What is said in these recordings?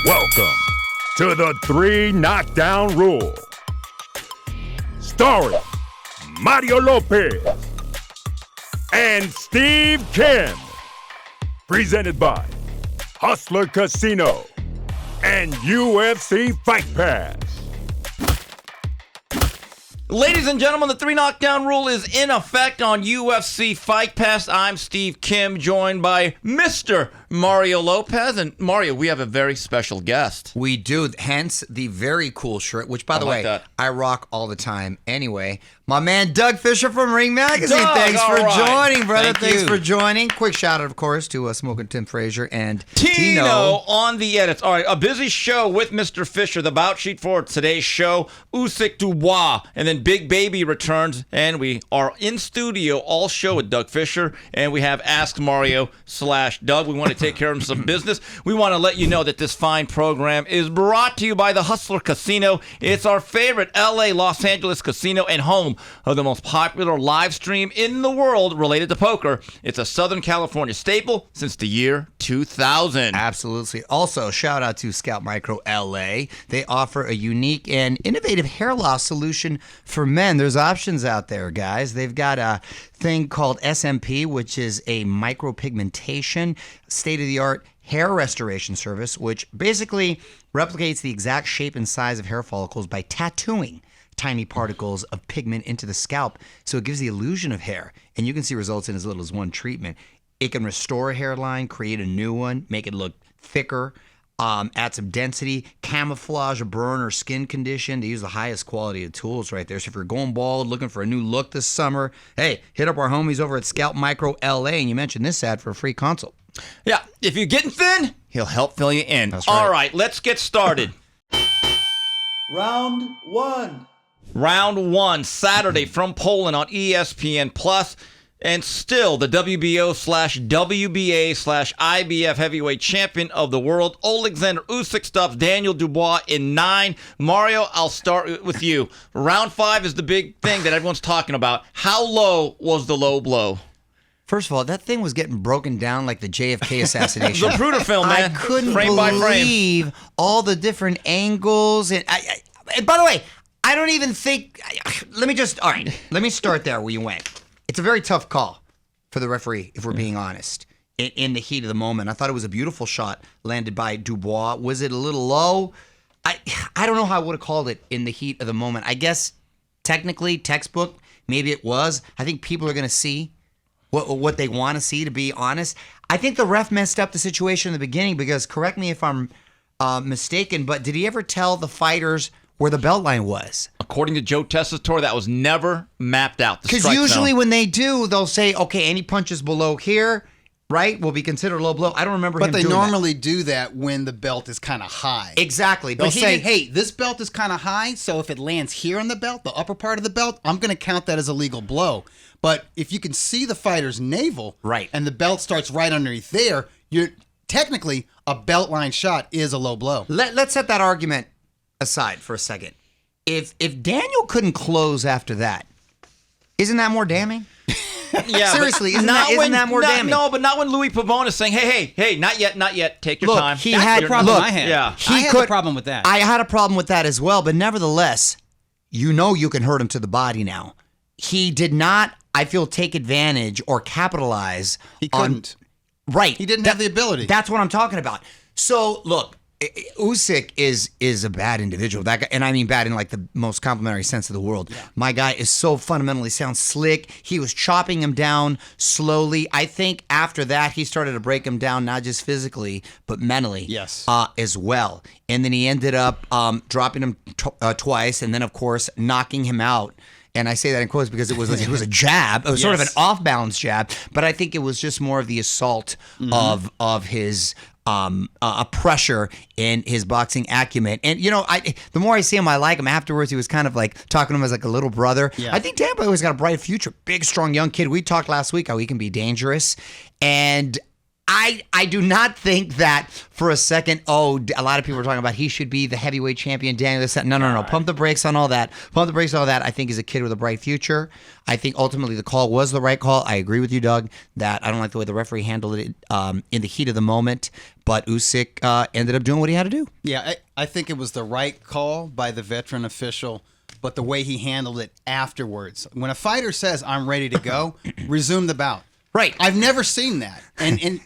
Welcome to the 3 Knockdown Rule. Starring Mario Lopez and Steve Kim. Presented by Hustler Casino and UFC Fight Pass. Ladies and gentlemen, the 3 Knockdown Rule is in effect on UFC Fight Pass. I'm Steve Kim, joined by Mr. Mario Lopez. And Mario, we have a very special guest. We do, hence the very cool shirt, which, by the way, I rock all the time anyway. My man, Doug Fischer from Ring Magazine. Doug, thanks for joining, brother. Thanks for joining. Quick shout out, of course, to Smoking Tim Frazier and Tino on the edits. All right, a busy show with Mr. Fischer. The bout sheet for today's show, Usyk Dubois, and then Big Baby returns, and we are in studio all show with Doug Fischer, and we have Ask Mario / Doug. We want to take care of some business. We want to let you know that this fine program is brought to you by the Hustler Casino. It's our favorite LA, Los Angeles casino and home of the most popular live stream in the world related to poker. It's a Southern California staple since the year 2000. Absolutely. Also, shout out to Scout Micro LA. They offer a unique and innovative hair loss solution for men. There's options out there, guys. They've got a thing called SMP, which is a micropigmentation, state-of-the-art hair restoration service, which basically replicates the exact shape and size of hair follicles by tattooing tiny particles of pigment into the scalp, so it gives the illusion of hair, and you can see results in as little as one treatment. It can restore a hairline, create a new one, make it look thicker, add some density, camouflage a burn or skin condition. They use the highest quality of tools right there. So if you're going bald, looking for a new look this summer, hey, hit up our homies over at Scout Micro LA, and you mentioned this ad for a free consult. Yeah, if you're getting thin, he'll help fill you in. That's right. All right, let's get started. Round one. Round one, Saturday from Poland on ESPN Plus. And still, the WBO/WBA/IBF heavyweight champion of the world, Alexander Usyk, stops Daniel Dubois in 9. Mario, I'll start with you. Round 5 is the big thing that everyone's talking about. How low was the low blow? First of all, that thing was getting broken down like the JFK assassination. Zapruder film, man. I couldn't frame by believe frame. all the different angles. And by the way, I don't even think. Let me start there where you went. It's a very tough call for the referee, if we're being honest, in the heat of the moment. I thought it was a beautiful shot landed by Dubois. Was it a little low? I don't know how I would have called it in the heat of the moment. I guess technically, textbook, maybe it was. I think people are going to see what they want to see, to be honest. I think the ref messed up the situation in the beginning because, correct me if I'm mistaken, but did he ever tell the fighters where the belt line was? According to Joe Tessitore, that was never mapped out. Because usually when they do, they'll say, okay, any punches below here, right, will be considered low blow. I don't remember him doing that. But they normally do that when the belt is kind of high. Exactly. They'll say, hey, this belt is kind of high, so if it lands here on the belt, the upper part of the belt, I'm going to count that as a legal blow. But if you can see the fighter's navel, right, and the belt starts right underneath there, you're technically a belt line shot is a low blow. Let's set that argument aside for a second. If Daniel couldn't close after that, isn't that more damning? Yeah, seriously, isn't that more damning? No, but not when Louis Pavone is saying, hey, not yet, take your time. He had a problem. I had a problem with that. I had a problem with that as well, but nevertheless, you can hurt him to the body now. He did not, I feel, take advantage or capitalize. He couldn't. Right. He didn't have the ability. That's what I'm talking about. So, look, Usyk is a bad individual. That guy, and I mean bad in like the most complimentary sense of the world. Yeah. My guy is so fundamentally sound, slick. He was chopping him down slowly. I think after that he started to break him down, not just physically but mentally. Yes. As well. And then he ended up dropping him twice, and then of course knocking him out. And I say that in quotes because it was a jab. It was sort of an off-balance jab, but I think it was just more of the assault of his pressure and his boxing acumen. And the more I see him, I like him. Afterwards, he was kind of like talking to him as like a little brother. Yeah. I think Tampa always got a bright future. Big, strong, young kid. We talked last week how he can be dangerous, and I do not think that for a second. Oh, a lot of people are talking about he should be the heavyweight champion. Daniel, this, that. No. Pump the brakes on all that. Pump the brakes on all that. I think he's a kid with a bright future. I think ultimately the call was the right call. I agree with you, Doug, that I don't like the way the referee handled it in the heat of the moment. But Usyk ended up doing what he had to do. Yeah, I think it was the right call by the veteran official, but the way he handled it afterwards. When a fighter says, I'm ready to go, resume the bout. Right. I've never seen that. And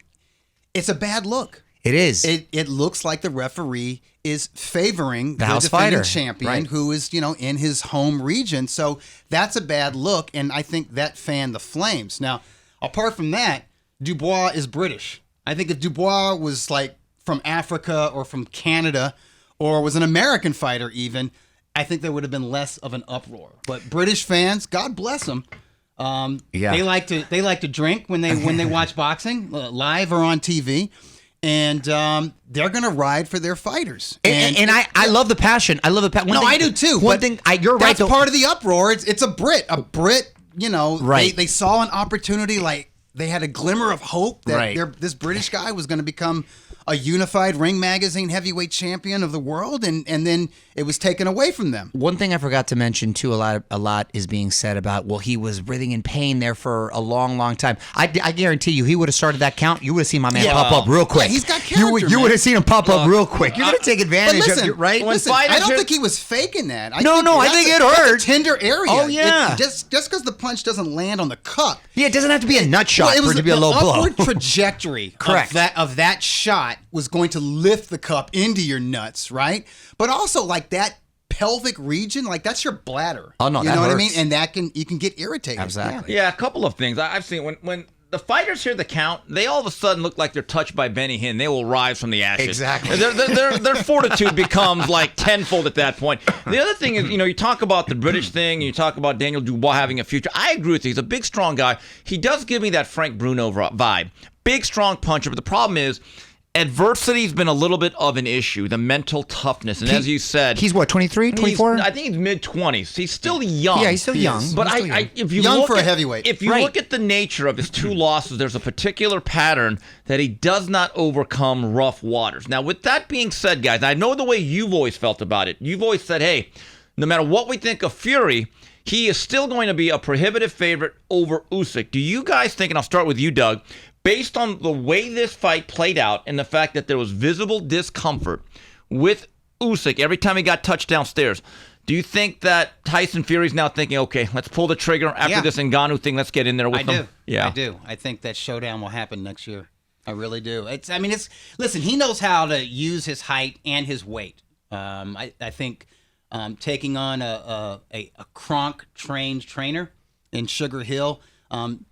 it's a bad look. It is. It looks like the referee is favoring the house defending fighter. champion, Right. who is, in his home region. So that's a bad look, and I think that fanned the flames. Now, apart from that, Dubois is British. I think if Dubois was like from Africa or from Canada or was an American fighter even, I think there would have been less of an uproar. But British fans, God bless them, they like to drink when they watch boxing, live or on TV, and they're gonna ride for their fighters. And I love the passion. I love the passion. I do too. One thing, you're right. That's part of the uproar. It's a Brit. A Brit, Right. They saw an opportunity, like they had a glimmer of hope that this British guy was going to become a unified Ring Magazine heavyweight champion of the world, and then it was taken away from them. One thing I forgot to mention too, a lot is being said about, well, he was writhing in pain there for a long, long time. I guarantee you, he would have started that count. You would have seen my man pop up real quick. Yeah, he's got character. You would have seen him pop up real quick. You're going to take advantage of it, right? I don't think he was faking that. I think it hurt. That's a tender area. Oh yeah. Just because the punch doesn't land on the cup. Yeah, it doesn't have to be a nut shot for it to be a low blow. The upward trajectory Correct. of that shot was going to lift the cup into your nuts, right? But also like that pelvic region, like that's your bladder. Oh no, you that know what I hurts. mean? And you can get irritated. Exactly. Yeah, a couple of things. I've seen when the fighters hear the count, they all of a sudden look like they're touched by Benny Hinn. They will rise from the ashes. Exactly. Their fortitude becomes like tenfold at that point. The other thing is, you talk about the British thing, you talk about Daniel Dubois having a future. I agree with you. He's a big, strong guy. He does give me that Frank Bruno vibe. Big, strong puncher, but the problem is, adversity's been a little bit of an issue, the mental toughness. And as you said, he's what, 23, 24? I think he's mid-20s. He's still young. Yeah, he's still young. But if you young look for a at, heavyweight. If you look at the nature of his two losses, there's a particular pattern that he does not overcome rough waters. Now, with that being said, guys, I know the way you've always felt about it. You've always said, hey, no matter what we think of Fury, he is still going to be a prohibitive favorite over Usyk. Do you guys think, and I'll start with you, Doug, based on the way this fight played out and the fact that there was visible discomfort with Usyk every time he got touched downstairs, do you think that Tyson Fury's now thinking, okay, let's pull the trigger after this Ngannou thing, let's get in there with him? I do. I think that showdown will happen next year. I really do. Listen, he knows how to use his height and his weight. I think taking on a Kronk-trained trainer in Sugar Hill,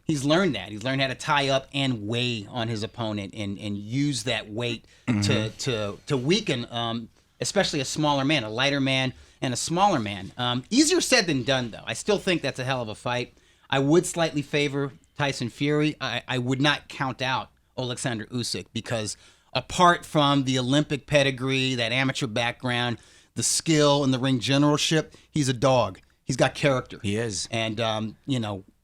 he's learned that. He's learned how to tie up and weigh on his opponent and use that weight to weaken, especially a smaller man, a lighter man and a smaller man. Easier said than done, though. I still think that's a hell of a fight. I would slightly favor Tyson Fury. I would not count out Alexander Usyk because apart from the Olympic pedigree, that amateur background, the skill and the ring generalship, he's a dog. He's got character. He is. And,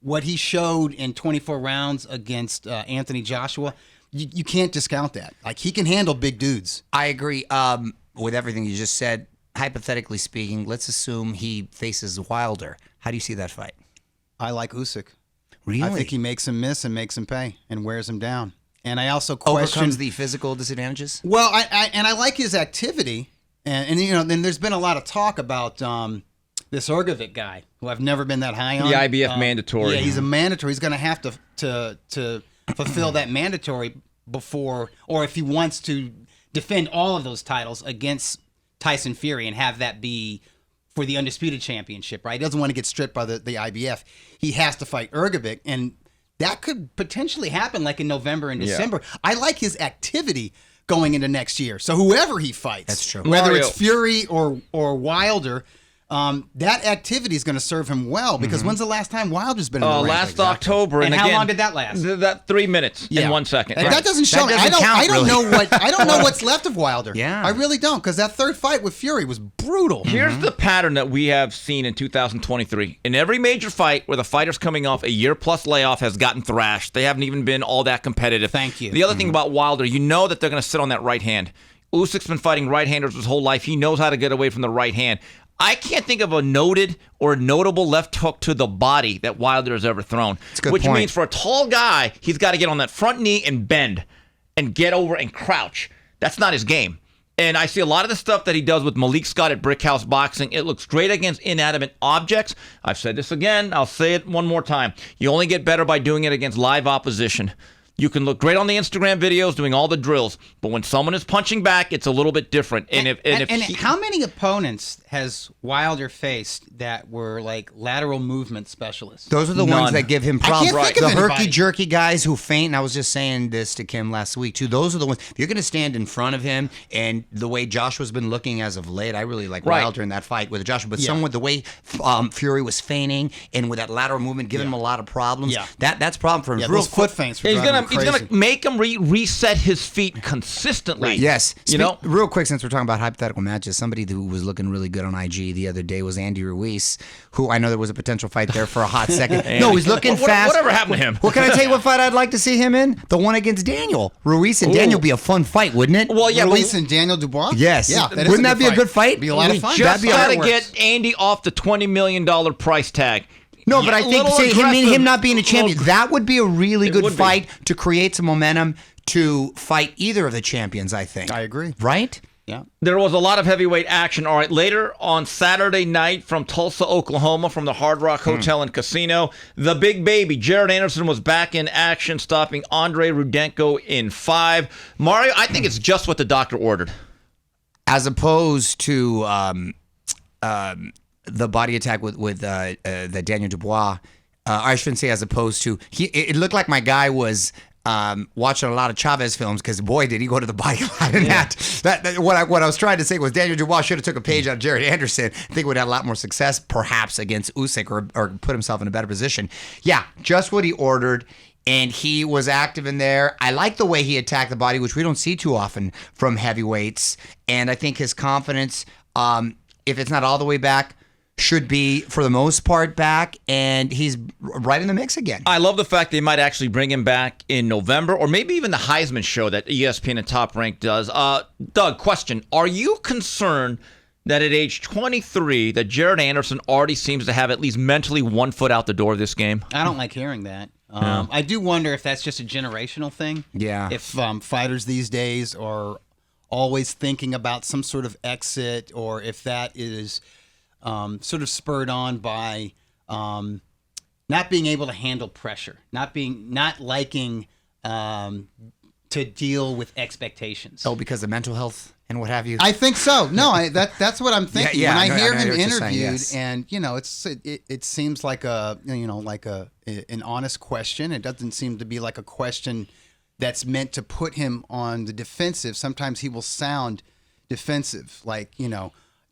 what he showed in 24 rounds against Anthony Joshua, You can't discount that. Like, he can handle big dudes. I agree with everything you just said. Hypothetically speaking, let's assume he faces Wilder. How do you see that fight? I like Usyk. Really? I think he makes him miss and makes him pay and wears him down. And I also question overcomes the physical disadvantages. Well, I like his activity, and then there's been a lot of talk about this Ergovic guy who I've never been that high on. The IBF mandatory. Yeah, he's a mandatory. He's going to have to fulfill that mandatory before, or if he wants to defend all of those titles against Tyson Fury and have that be for the undisputed championship, right? He doesn't want to get stripped by the IBF. He has to fight Ergovic, and that could potentially happen like in November and December. Yeah. I like his activity going into next year. So whoever he fights, that's true. Whether it's Fury or Wilder, that activity is going to serve him well because when's the last time Wilder's been in the ring? Last October. And how again, long did that last? That 3 minutes and 1 second. And that doesn't show. That I doesn't count, I don't really. know what. I don't know what's left of Wilder. Yeah. I really don't because that third fight with Fury was brutal. Here's the pattern that we have seen in 2023. In every major fight where the fighter's coming off a year-plus layoff has gotten thrashed. They haven't even been all that competitive. Thank you. The other thing about Wilder, you know that they're going to sit on that right hand. Usyk's been fighting right-handers his whole life. He knows how to get away from the right hand. I can't think of a noted or notable left hook to the body that Wilder has ever thrown. That's a good which point. means for a tall guy, he's got to get on that front knee and bend and get over and crouch. That's not his game. And I see a lot of the stuff that he does with Malik Scott at Brickhouse Boxing. It looks great against inanimate objects. I've said this again. I'll say it one more time. You only get better by doing it against live opposition. You can look great on the Instagram videos doing all the drills, but when someone is punching back, it's a little bit different. And How many opponents has Wilder faced that were like lateral movement specialists? Those are the None. ones that give him I problems. can't think of The anybody. herky-jerky guys who feint, and I was just saying this to Kim last week, too. Those are the ones. If you're going to stand in front of him, and the way Joshua's been looking as of late, I really like Right. Wilder in that fight with Joshua. But someone with the way Fury was feinting and with that lateral movement, giving him a lot of problems, Yeah. that's a problem for him. Yeah, Real those quick, foot feints were he's driving gonna me he's crazy. gonna make him reset his feet consistently. Yes. You know? Real quick, since we're talking about hypothetical matches, somebody who was looking really good on IG the other day was Andy Ruiz, who I know there was a potential fight there for a hot second. No, he's looking fast. Whatever happened to him? Well, can I tell you what fight I'd like to see him in? The one against Daniel. Ruiz and Daniel would be a fun fight, wouldn't it? Well, yeah, Ruiz but and Daniel Dubois. Yes. Yeah, Wouldn't that be a good fight? Be a lot of we fun. just That'd be got to fireworks. get Andy off the $20 million price tag. No, but I think Little him not aggressive. being a champion, that would be a really It good would be. fight to create some momentum to fight either of the champions, I think. I agree. Right? Yeah. There was a lot of heavyweight action. All right, later on Saturday night from Tulsa, Oklahoma, from the Hard Rock Hotel and Casino, the big baby, Jared Anderson, was back in action, stopping Andrei Rudenko in 5. Mario, I think it's just what the doctor ordered. As opposed to the body attack with the Daniel Dubois, I shouldn't say as opposed to it looked like my guy was watching a lot of Chavez films because boy did he go to the body a lot in that. What I was trying to say was Daniel Dubois should have took a page out of Jared Anderson. I think would have had a lot more success perhaps against Usyk or put himself in a better position. Yeah, just what he ordered. And he was active in there. I like the way he attacked the body, which we don't see too often from heavyweights. And I think his confidence, if it's not all the way back, should be, for the most part, back. And he's right in the mix again. I love the fact they might actually bring him back in November, or maybe even the Heisman show that ESPN and Top Rank does. Doug, question. Are you concerned that at age 23 that Jared Anderson already seems to have at least mentally one foot out the door of this game? I don't like hearing that. I do wonder if that's just a generational thing. Yeah. If fighters these days are always thinking about some sort of exit, or if that is sort of spurred on by Not being able to handle pressure, not liking to deal with expectations. Oh, because of mental health and what have you? I think so. No, that's what I'm thinking. Yeah, when I hear know him what you're saying, interviewed, yes. and it seems like an honest question. It doesn't seem to be like a question that's meant to put him on the defensive. Sometimes he will sound defensive, like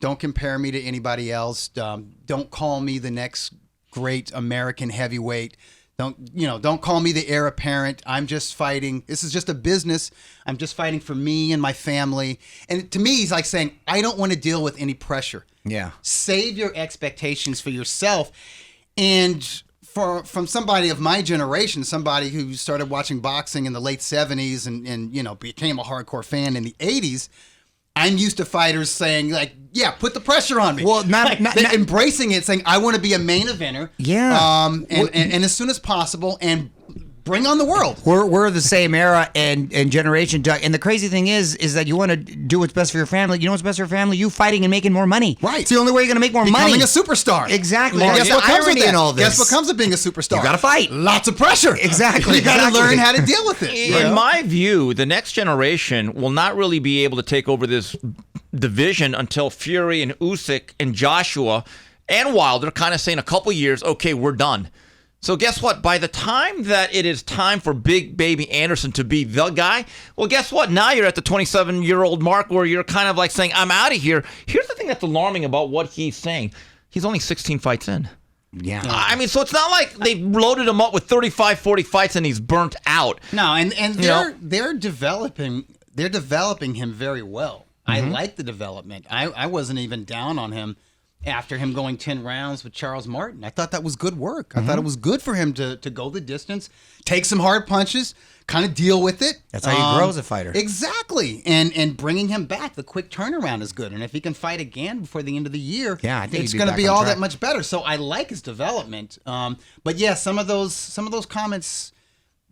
don't compare me to anybody else. Don't call me the next great American heavyweight. Don't call me the heir apparent. I'm just fighting. This is just a business. I'm just fighting for me and my family. And to me, he's like saying, I don't want to deal with any pressure. Yeah. Save your expectations for yourself. And from somebody of my generation, somebody who started watching boxing in the late 70s and became a hardcore fan in the 80s, I'm used to fighters saying, like, yeah, put the pressure on me. Well, not embracing it, saying, I want to be a main eventer. Yeah. And as soon as possible, and bring on the world. We're the same era and generation, Doug. And the crazy thing is that you want to do what's best for your family. You know what's best for your family? You fighting and making more money. Right. It's the only way you're going to make more money. Becoming a superstar. Exactly. Well, That's guess what the comes with irony that? in all this. Guess what comes with being a superstar? You got to fight. Lots of pressure. Exactly. You got to Exactly. learn how to deal with it. In my view, the next generation will not really be able to take over this division until Fury and Usyk and Joshua and Wilder kind of say in a couple years, okay, we're done. So guess what? By the time that it is time for Big Baby Anderson to be the guy, well, guess what? Now you're at the 27-year-old mark where you're kind of like saying, I'm out of here. Here's the thing that's alarming about what he's saying. He's only 16 fights in. Yeah. I mean, so it's not like they loaded him up with 35, 40 fights and he's burnt out. No, and they're developing him very well. I like the development. I wasn't even down on him after him going 10 rounds with Charles Martin. I thought that was good work. I thought it was good for him to go the distance, take some hard punches, kind of deal with it. That's how you grow as a fighter. Exactly. And bringing him back, the quick turnaround is good. And if he can fight again before the end of the year, I think it's going to be all that much better. So I like his development. But yeah, some of those comments,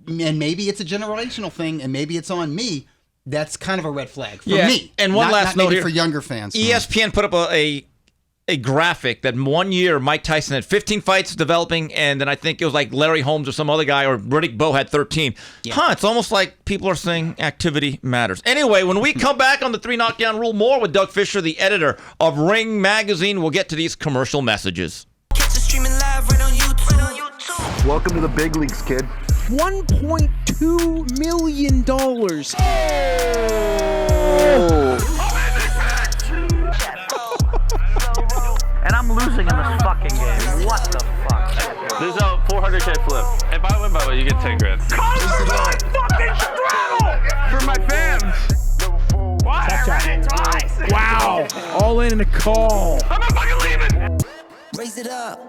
and maybe it's a generational thing, and maybe it's on me. That's kind of a red flag for me. And one last note here for younger fans. ESPN put up a graphic that 1 year Mike Tyson had 15 fights developing, and then I think it was like Larry Holmes or some other guy, or Riddick Bowe had 13. Yeah. It's almost like people are saying activity matters. Anyway, when we come back on the 3 Knockdown Rule, more with Doug Fischer, the editor of Ring Magazine. We'll get to these commercial messages. Catch the streaming live right on YouTube. Welcome to the big leagues, kid. $1.2 million. And I'm losing in this fucking game. What the fuck? This is a 400K flip. If I win by the way, you get 10 grand. Cover my fucking straddle! For my fans! What? I read it twice! Wow. All in a call. I'm not fucking leaving! Raise it up.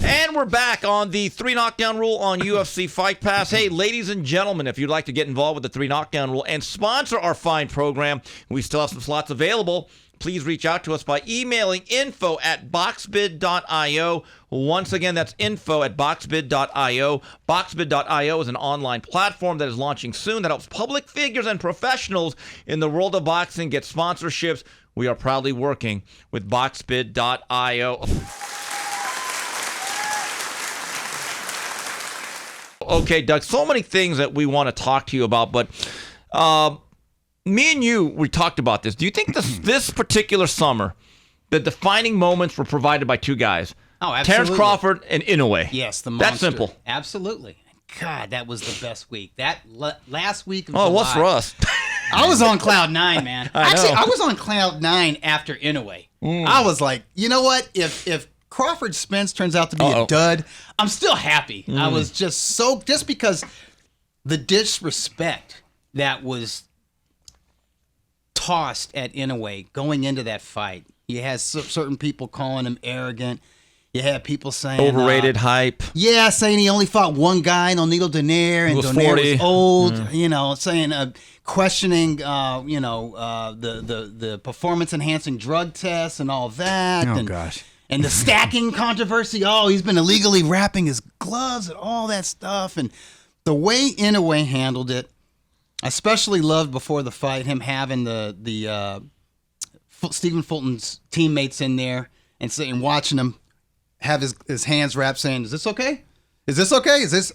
And we're back on the 3 Knockdown Rule on UFC Fight Pass. Hey, ladies and gentlemen, if you'd like to get involved with the 3 Knockdown Rule and sponsor our fine program, we still have some slots available. Please reach out to us by emailing info@boxbid.io. Once again, that's info@boxbid.io. Boxbid.io is an online platform that is launching soon that helps public figures and professionals in the world of boxing get sponsorships. We are proudly working with boxbid.io. Okay, Doug, so many things that we want to talk to you about, but me and you, we talked about this. Do you think this particular summer, the defining moments were provided by two guys? Oh, absolutely. Terrence Crawford and Inoue. Yes, the monster. That's simple. Absolutely. God, that was the best week. That last week of Oh, July, what's for us? I was on cloud 9, man. Actually, I was on cloud 9 after Inoue. I was like, you know what? If Crawford Spence turns out to be a dud, I'm still happy. I was just because the disrespect that was tossed at Inoue going into that fight. You had certain people calling him arrogant. You had people saying Overrated hype. Yeah, saying he only fought one guy, Nonito Donaire, and was Donaire 40. was old. You know, saying questioning, the performance enhancing drug tests and all that. Oh, and, gosh. And the stacking controversy. Oh, he's been illegally wrapping his gloves and all that stuff. And the way Inoue handled it, I especially loved before the fight him having the Stephen Fulton's teammates in there and sitting watching him have his hands wrapped, saying, "Is this okay? Is this okay? Is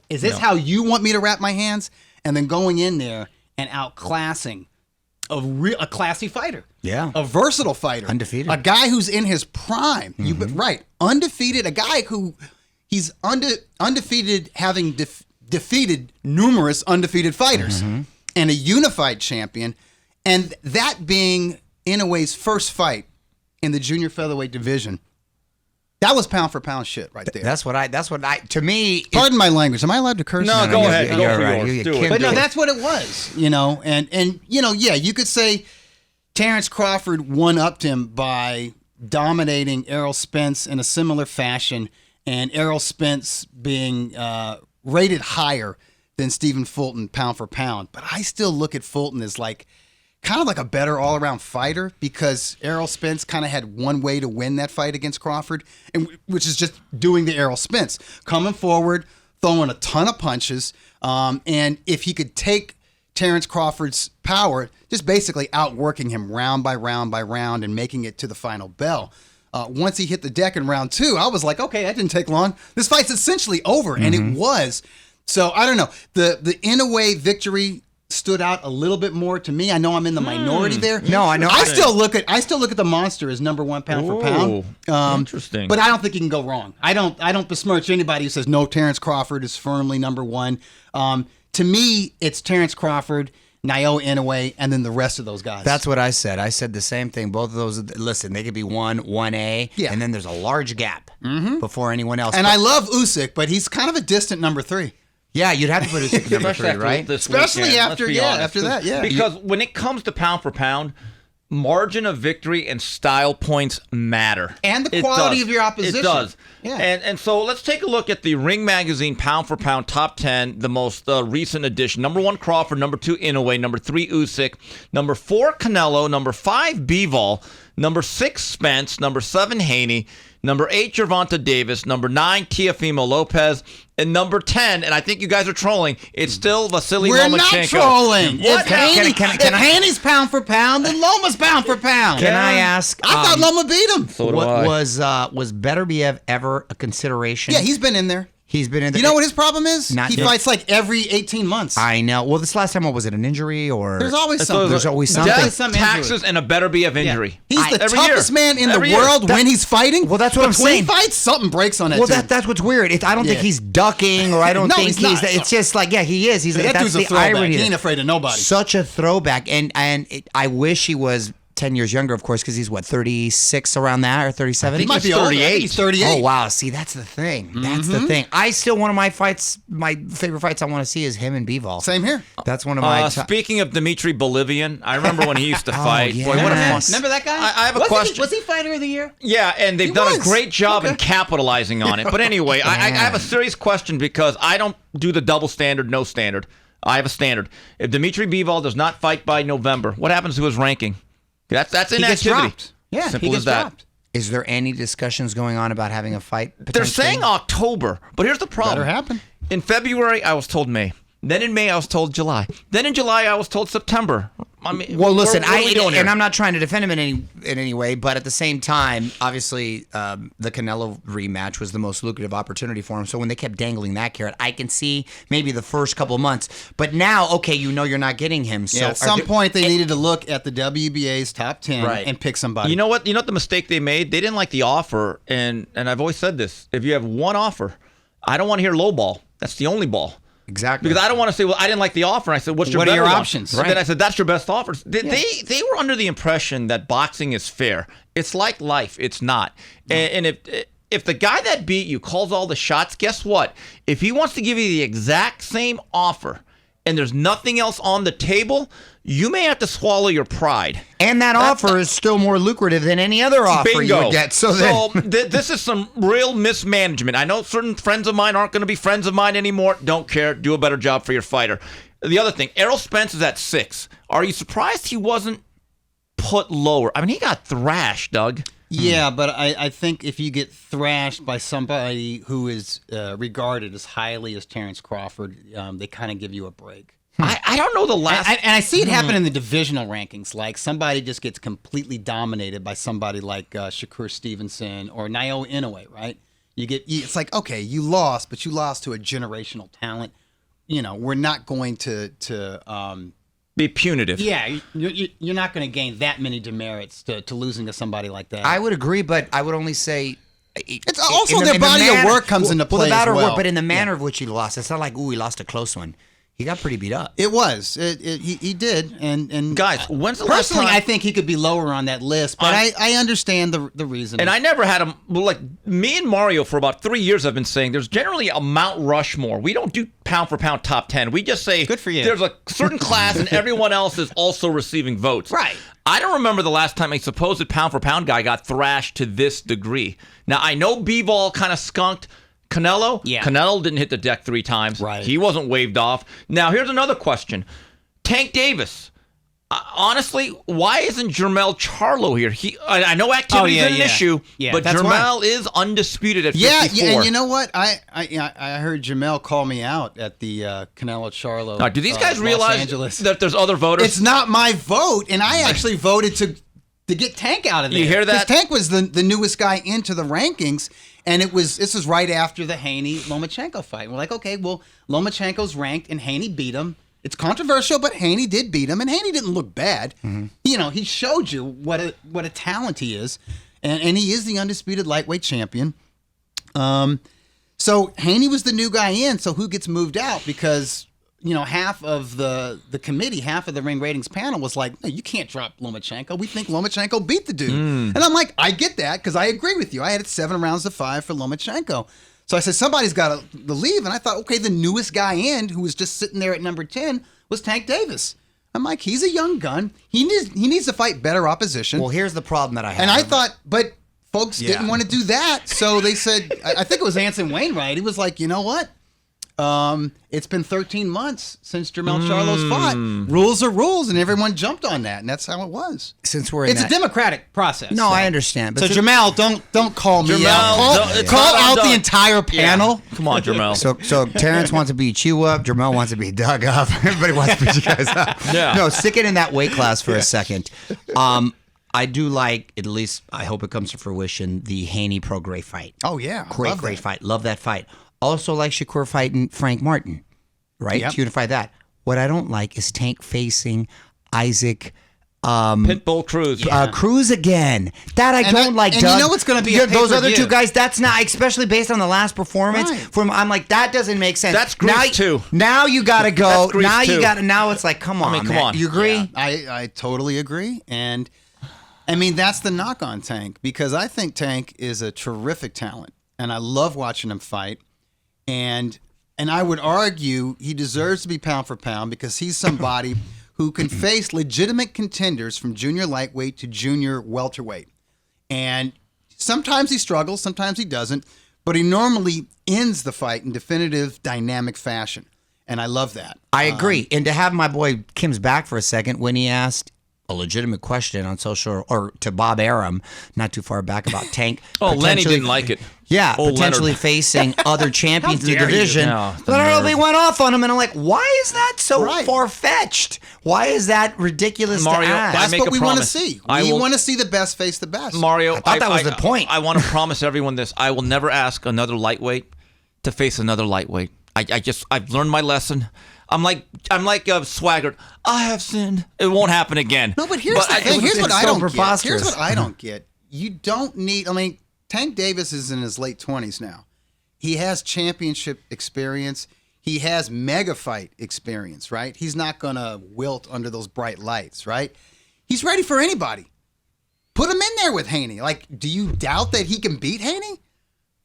this how you want me to wrap my hands?" And then going in there and outclassing a classy fighter, a versatile fighter, Undefeated. a guy who's in his prime. Undefeated, a guy who he's undefeated, having defeated numerous undefeated fighters, and a unified champion, and that being Inoue's first fight in the junior featherweight division. That was pound for pound shit right there. That's what I. To me. Pardon my language. Am I allowed to curse? No, go ahead. Go for right. yours. You Do can't it. But no, do it. that's what it was, you know. And you know, yeah, you could say Terrence Crawford one-upped him by dominating Errol Spence in a similar fashion, and Errol Spence being rated higher than Stephen Fulton pound for pound. But I still look at Fulton as like kind of like a better all-around fighter, because Errol Spence kind of had one way to win that fight against Crawford, and which is just doing the Errol Spence, coming forward, throwing a ton of punches, and if he could take Terrence Crawford's power, just basically outworking him round by round by round and making it to the final bell. Once he hit the deck in round 2, I was like, okay, that didn't take long. This fight's essentially over, and it was. So I don't know. The Inoue victory stood out a little bit more to me. I know I'm in the minority there. No, I know. I still look at the Monster as number one pound for pound. Interesting. But I don't think you can go wrong. I don't besmirch anybody who says no. Terrence Crawford is firmly number one. To me, it's Terrence Crawford, Naoya Inoue, and then the rest of those guys. That's what I said. I said the same thing. Both of those, listen, they could be 1A, and then there's a large gap before anyone else. And I love Usyk, but he's kind of a distant number 3. Yeah, you'd have to put Usyk at number 3, right? Especially after that, yeah. Because when it comes to pound for pound, margin of victory and style points matter. And the quality of your opposition. It does. Yeah. And so let's take a look at the Ring Magazine pound for pound top 10, the most recent edition. Number 1, Crawford. Number 2, Inoue. Number 3, Usyk. Number 4, Canelo. Number 5, Bivol. Number 6, Spence. Number 7, Haney. Number 8, Gervonta Davis. Number 9, Teofimo Lopez. And number 10, and I think you guys are trolling, it's still Vasily Lomachenko. We're not trolling. What? If Haney's pound for pound, then Loma's pound for pound. Can I ask? I thought Loma beat him. So do I. Was Beterbiev ever a consideration? Yeah, he's been in there. He's been in there. You know what his problem is? Not He yet. fights like every 18 months. I know. Well, this last time, what was it? An injury or? There's always something. There's always something. Death, some taxes, injury. and a Beterbiev injury. He's the Every toughest year. man in Every the year. world when he's fighting. Well, that's what I'm Between saying. fights, something breaks on that Well, dude. that's what's weird. I don't think Yeah. he's ducking, or I don't No, think he's not. It's just like, yeah, he is. He's that that's dude's a the throwback. irony. He ain't afraid of nobody. Such a throwback, and I wish he was 10 years younger, of course, because he's what, 36 around that, or 37. He might be older. I think he's 38. Oh wow! See, that's the thing. That's the thing. I still one of my favorite fights I want to see is him and Bivol. Same here. That's one of my. Speaking of Dmitry Bolivian, I remember when he used to fight. yeah. Boy, what a fun. Yes. Remember that guy? I have a Wasn't question. Was he fighter of the year? Yeah, and they've done a was. great job in capitalizing on it. But anyway, I have a serious question because I don't do the double standard, no standard. I have a standard. If Dmitry Bivol does not fight by November, what happens to his ranking? That's He gets inactivity. dropped. Yeah, Simple he gets as that. dropped. Is there any discussions going on about having a fight? They're potentially? saying October, but here's the problem. Better happen. In February, I was told May. Then in May, I was told July. Then in July, I was told September. I mean, Well, listen, what are we doing here? and I'm not trying to defend him in any way, but at the same time, obviously, the Canelo rematch was the most lucrative opportunity for him. So when they kept dangling that carrot, I can see maybe the first couple of months. But now, okay, you're not getting him. So At some point, they needed to look at the WBA's top 10 and pick somebody. You know what? You know what the mistake they made? They didn't like the offer, and I've always said this: if you have one offer, I don't want to hear low ball. That's the only ball. Exactly. Because I don't want to say, well, I didn't like the offer. I said, what are your your options? And then I said, that's your best offer. They were under the impression that boxing is fair. It's like life. It's not. And if the guy that beat you calls all the shots, guess what? If he wants to give you the exact same offer and there's nothing else on the table, you may have to swallow your pride. And that offer is still more lucrative than any other offer you would get. So This is some real mismanagement. I know certain friends of mine aren't going to be friends of mine anymore. Don't care. Do a better job for your fighter. The other thing, Errol Spence is at 6. Are you surprised he wasn't put lower? I mean, he got thrashed, Doug. Yeah, but I think if you get thrashed by somebody who is regarded as highly as Terrence Crawford, they kind of give you a break. I don't know the last. And I see it happen in the divisional rankings. Like somebody just gets completely dominated by somebody like Shakur Stevenson or Naoya Inoue, right? It's like, okay, you lost, but you lost to a generational talent. You know, we're not going to be punitive. Yeah, you're not going to gain that many demerits to losing to somebody like that. I would agree, but I would only say It's also their body of work comes into play as well. But in the manner of which he lost, it's not like, ooh, he lost a close one. He got pretty beat up. It was. He did. And guys, when's the last personally, time? I think he could be lower on that list, but I understand the reason. And I never had him. Like me and Mario for about 3 years, I've been saying there's generally a Mount Rushmore. We don't do pound for pound top 10. We just say good for you. There's a certain class, and everyone else is also receiving votes. Right. I don't remember the last time a supposed pound for pound guy got thrashed to this degree. Now I know Bivol kind of skunked Canelo. Yeah. Canelo didn't hit the deck 3 times. Right. He wasn't waved off. Now here's another question. Tank Davis. Honestly, why isn't Jermell Charlo here? I know activity is an issue, but Jermell is undisputed at 54. Yeah, and you know what? I heard Jermell call me out at the Canelo Charlo. Do these guys realize Angeles. that there's other voters? It's not my vote, and I actually voted to get Tank out of there. You hear that? Because Tank was the newest guy into the rankings, and this was right after the Haney-Lomachenko fight. We're like, okay, well, Lomachenko's ranked, and Haney beat him. It's controversial, but Haney did beat him, and Haney didn't look bad. He showed you what a talent he is, and he is the undisputed lightweight champion. So Haney was the new guy in. So who gets moved out? Because half of the committee, half of the ring ratings panel was like, no, you can't drop Lomachenko. We think Lomachenko beat the dude. And I'm like, I get that because I agree with you. I had it 7 rounds to 5 for Lomachenko. So I said, somebody's got to leave. And I thought, okay, the newest guy in who was just sitting there at number 10 was Tank Davis. I'm like, he's a young gun. He needs to fight better opposition. Well, here's the problem that I have. And I thought, but folks didn't want to do that. So they said, I think it was Anson Wainwright. He was like, you know what? It's been 13 months since Jermell Charlo's fought. Rules are rules, and everyone jumped on that, and that's how it was. Since we're in It's a democratic process. No, I understand. But So Jermell, don't call me out. Call out the entire panel. Come on, Jermell. So Terrence wants to beat you up. Jermell wants to beat Doug up. Everybody wants to beat you guys up. Yeah. No, stick it in that weight class for a second. I do like, at least I hope it comes to fruition, the Haney Pro Gray fight. Oh, yeah. Great fight. Love that fight. Also like Shakur fighting Frank Martin, right? Yep. To unify that. What I don't like is Tank facing Isaac Pitbull Cruz. Cruz again. That I don't like, and Doug. you know it's gonna be a those other pay-per-view. two guys, that's not, especially based on the last performance. Right. I'm like, that doesn't make sense. That's Grease too. Now you got to go. That's Grease Now too. you got to, now it's like, come on, come man. on. You agree? Yeah, I totally agree. And I mean, that's the knock on Tank, because I think Tank is a terrific talent, and I love watching him fight. And I would argue he deserves to be pound for pound because he's somebody who can face legitimate contenders from junior lightweight to junior welterweight. And sometimes he struggles, sometimes he doesn't, but he normally ends the fight in definitive, dynamic fashion. And I love that. I agree. And to have my boy Kim's back for a second when he asked a legitimate question on social, or to Bob Arum, not too far back, about Tank. Oh, Lenny potentially- didn't like it. Yeah, Oh, potentially Leonard. facing other champions in the dare you. division. No, the But I don't know, nerve. they went off on him, and I'm like, why is that so Right. far-fetched? Why is that ridiculous Mario, to ask? I That's make what a we want to promise. see. I We will- want to see the best face the best. Mario, I thought that was the point. I want to promise everyone this. I will never ask another lightweight to face another lightweight. I've learned my lesson. I'm like Swaggart. I have sinned. It won't happen again. No, but here's the thing. Here's what it's I so don't get. preposterous. Here's what I don't get. You don't need. I mean, Tank Davis is in his late 20s now. He has championship experience. He has mega fight experience, right? He's not gonna wilt under those bright lights, right? He's ready for anybody. Put him in there with Haney. Like, do you doubt that he can beat Haney?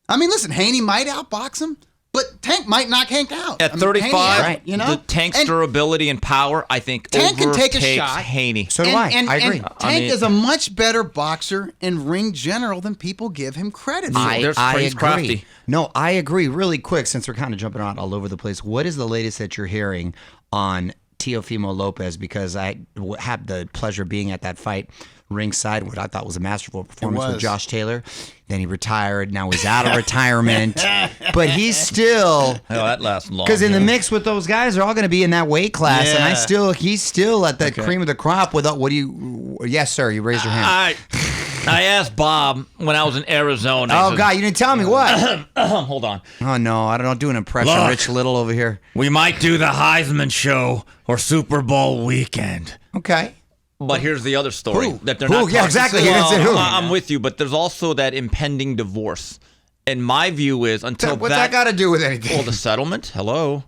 I mean, listen, Haney might outbox him, but Tank might knock Hank out. At I mean, 35, Haney, you know, the Tank's And durability and power, I think, Tank can take a overtakes shot. Haney. So do I. I agree. Tank I mean- is a much better boxer and ring general than people give him credit for. There's I Prince agree. Crafty. No, I agree. Really quick, since we're kind of jumping around all over the place, what is the latest that you're hearing on Teofimo Lopez? Because I had the pleasure of being at that fight ringside, what I thought was a masterful performance with was. Josh Taylor. Then he retired. Now he's out of retirement. But he's still... Oh, that lasts long. Because in the mix with those guys, they're all going to be in that weight class, and Yeah. he's still at the cream of the crop. Without what do you? Yes, sir. You raised your hand. I asked Bob when I was in Arizona. I Oh said, God, you didn't tell me what? hold on. Oh no, I don't do an impression. Look. Rich Little over here. We might do the Heisman show or Super Bowl weekend. Okay. But here's the other story Who? that they're Who? not. Yeah, talking- exactly. You didn't say who. I'm with you, but there's also that impending divorce. And my view is until What's that got to do with anything? well, the settlement. Hello.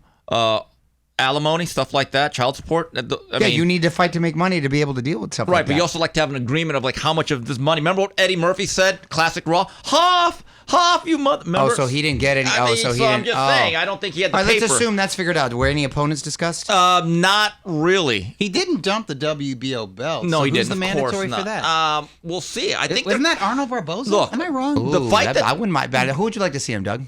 Alimony, stuff like that, child support. I mean, you need to fight to make money to be able to deal with stuff right, like but that. you also like to have an agreement of like how much of this money. Remember what Eddie Murphy said? Classic Raw. Half, you mother. Remember? so he didn't get any. I mean, so he I'm didn't. just saying. I don't think he had the All right, paper. let's assume that's figured out. Were any opponents discussed? Not really. He didn't dump the WBO belt. No, so he who's didn't. the of course mandatory not. for that? We'll see. I think Wasn't they're- that Arnold Barboza? Look, Am I wrong? the fight that- I wouldn't mind. Bad. Who would you like to see him, Doug?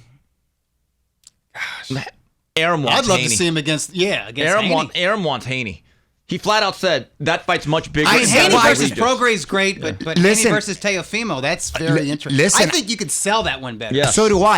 Arum wants I'd love Haney. to see him against Arum wants Haney. He flat out said that fight's much bigger. I I mean, mean, Haney Haney versus versus Prograis is great, but Listen. Haney versus Teofimo, that's very interesting. listen. I think you could sell that one better. Yeah. So do I.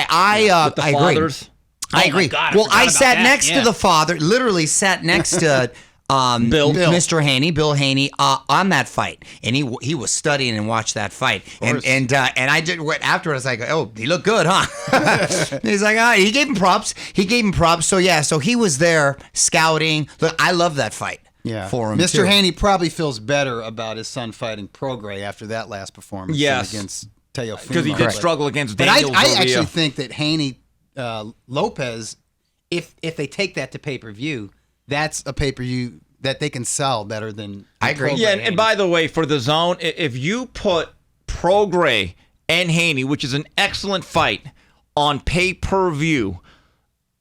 With the I agree. fathers. I Oh my agree. God, I well, forgot I about sat that, next yeah. to the father, literally sat next to Mr. Haney, Bill Haney, on that fight, and he was studying and watched that fight, and I did afterwards. I was like, oh, he looked good, huh? He's like, he gave him props. So yeah, so he was there scouting. Look, I love that fight. Yeah, for him. Mr. Haney probably feels better about his son fighting Prograis after that last performance. Yes. Against Teofimo. Because he did struggle against But Daniel. I actually think that Haney Lopez, if they take that to pay-per-view, that's a pay-per-view that they can sell better than I agree. Yeah, and by the way, for the zone, if you put Prograis and Haney, which is an excellent fight, on pay-per-view,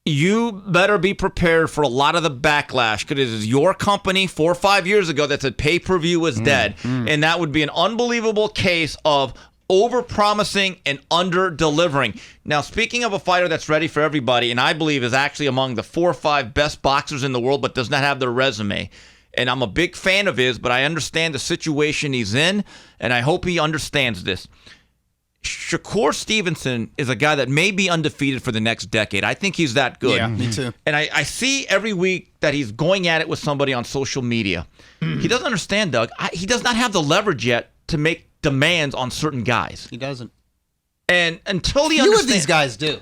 you better be prepared for a lot of the backlash, because it is your company 4 or 5 years ago that said pay-per-view was dead, and that would be an unbelievable case of over-promising and under-delivering. Now, speaking of a fighter that's ready for everybody, and I believe is actually among the 4 or 5 best boxers in the world, but does not have their resume, and I'm a big fan of his, but I understand the situation he's in, and I hope he understands this. Shakur Stevenson is a guy that may be undefeated for the next decade. I think he's that good. Yeah, me too. And I see every week that he's going at it with somebody on social media. He doesn't understand, Doug. He does not have the leverage yet to make demands on certain guys. He doesn't. And until he Few understands... of these guys do.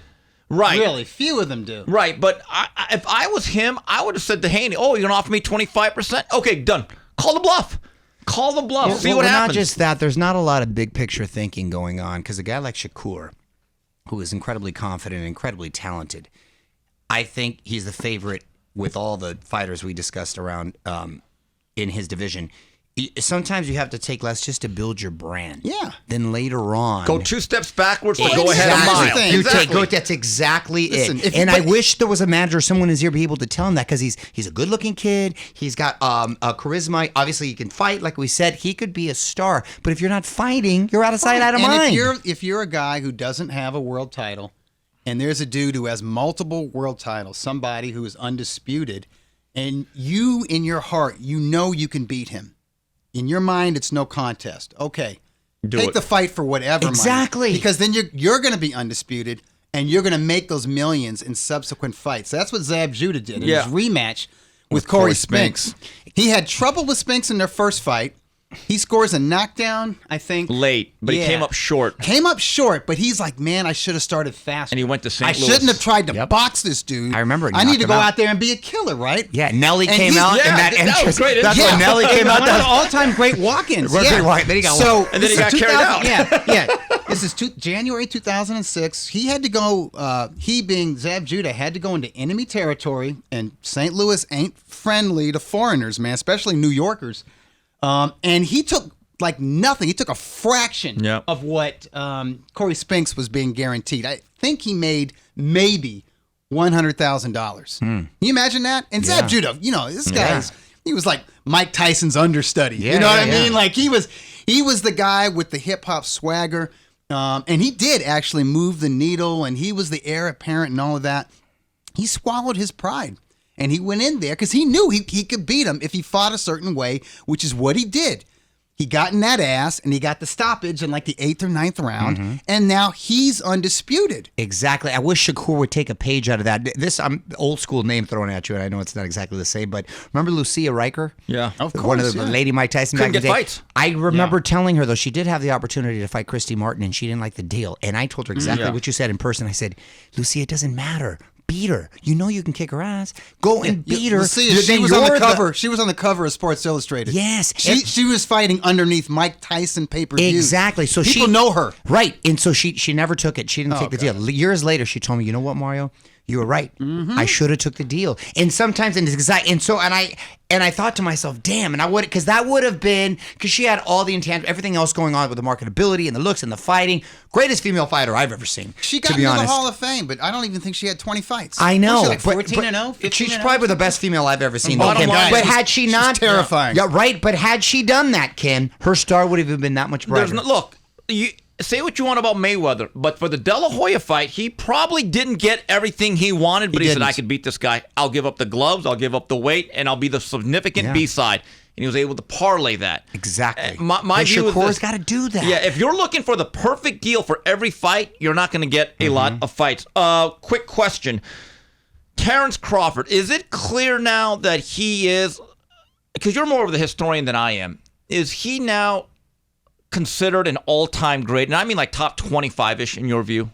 Right. Really, few of them do. Right, but if I was him, I would have said to Haney, oh, you're going to offer me 25%? Okay, done. Call the bluff. Call the bluff. See what happens. Not just that. There's not a lot of big picture thinking going on, because a guy like Shakur, who is incredibly confident and incredibly talented, I think he's the favorite with all the fighters we discussed around in his division. Sometimes you have to take less just to build your brand. Yeah. Then later on, go 2 steps backwards, but go ahead a mile. That's exactly it. And I wish there was a manager or someone in his ear be able to tell him that, because he's a good-looking kid. He's got a charisma. Obviously, he can fight. Like we said, he could be a star. But if you're not fighting, you're out of sight, out of mind. If you're a guy who doesn't have a world title, and there's a dude who has multiple world titles, somebody who is undisputed, and you in your heart, you know you can beat him. In your mind, it's no contest. Okay, take the fight for whatever. Exactly. Money, because then you're going to be undisputed, and you're going to make those millions in subsequent fights. That's what Zab Judah did in his rematch with Corey Spinks. He had trouble with Spinks in their first fight. He scores a knockdown, I think. Late, but he came up short. But he's like, man, I should have started faster. And he went to St. Louis. I shouldn't have tried to box this dude. I remember. I need to go out there and be a killer, right? Yeah, Nelly came out, and that entrance. That's when Nelly came out. One of the all-time great walk-ins. Then he got and then he got carried out. Yeah. This is January 2006. He had to go, he being Zab Judah, had to go into enemy territory, and St. Louis ain't friendly to foreigners, man, especially New Yorkers. And he took like nothing. He took a fraction of what Corey Spinks was being guaranteed. I think he made maybe $100,000. Can you imagine that? And Zab Judah, this guy's he was like Mike Tyson's understudy. You know what I mean? Like he was the guy with the hip hop swagger, and he did actually move the needle, and he was the heir apparent and all of that. He swallowed his pride. And he went in there because he knew he could beat him if he fought a certain way, which is what he did. He got in that ass, and he got the stoppage in like the 8th or 9th round, and now he's undisputed. Exactly. I wish Shakur would take a page out of that. This I'm old school name thrown at you, and I know it's not exactly the same, but remember Lucia Riker? Yeah, of course. One of the Lady Mike Tyson couldn't back in the get day. fights. I remember telling her, though, she did have the opportunity to fight Christy Martin, and she didn't like the deal. And I told her exactly what you said in person. I said, Lucia, it doesn't matter. Beat her. You know you can kick her ass. Go and beat her. Lucia, she was on the cover. She was on the cover of Sports Illustrated. Yes. She was fighting underneath Mike Tyson pay-per-view. Exactly. So people know her. Right. And so she never took it. She didn't take the deal. Years later, she told me, you know what, Mario? You were right. I should have took the deal. And sometimes, and I thought to myself, damn, and I would, because that would have been, because she had all the intent, everything else going on with the marketability and the looks and the fighting. Greatest female fighter I've ever seen. She got into the Hall of Fame, but I don't even think she had 20 fights. I know. Like 14-0? She's probably the best female I've ever seen. Bottom line, but had she not, she's terrifying. Yeah, right. But had she done that, Ken, her star would have been that much brighter. Look, you say what you want about Mayweather, but for the De La Hoya fight, he probably didn't get everything he wanted, but he said, I could beat this guy. I'll give up the gloves, I'll give up the weight, and I'll be the significant B-side. And he was able to parlay that. Exactly. My view is Shakur's got to do that. Yeah, if you're looking for the perfect deal for every fight, you're not going to get a lot of fights. Quick question. Terrence Crawford, is it clear now that he is because you're more of the historian than I am, is he now considered an all-time great? And I mean like top 25-ish in your view?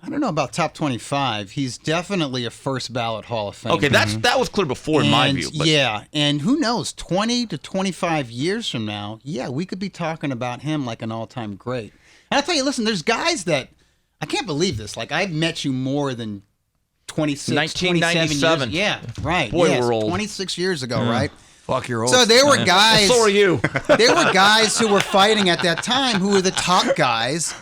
I don't know about top 25. He's definitely a first ballot Hall of Fame. Okay, that was clear before in my view. But. Yeah, and who knows, 20 to 25 years from now, yeah, we could be talking about him like an all-time great. And I'll tell you, listen, there's guys that, I can't believe this, like I've met you more than 26, 1997. 27 years. Yeah, right. Boy, yes, we're old. 26 years ago, right? Fuck, you're old. So there were guys. So are you. There were guys who were fighting at that time who were the top guys.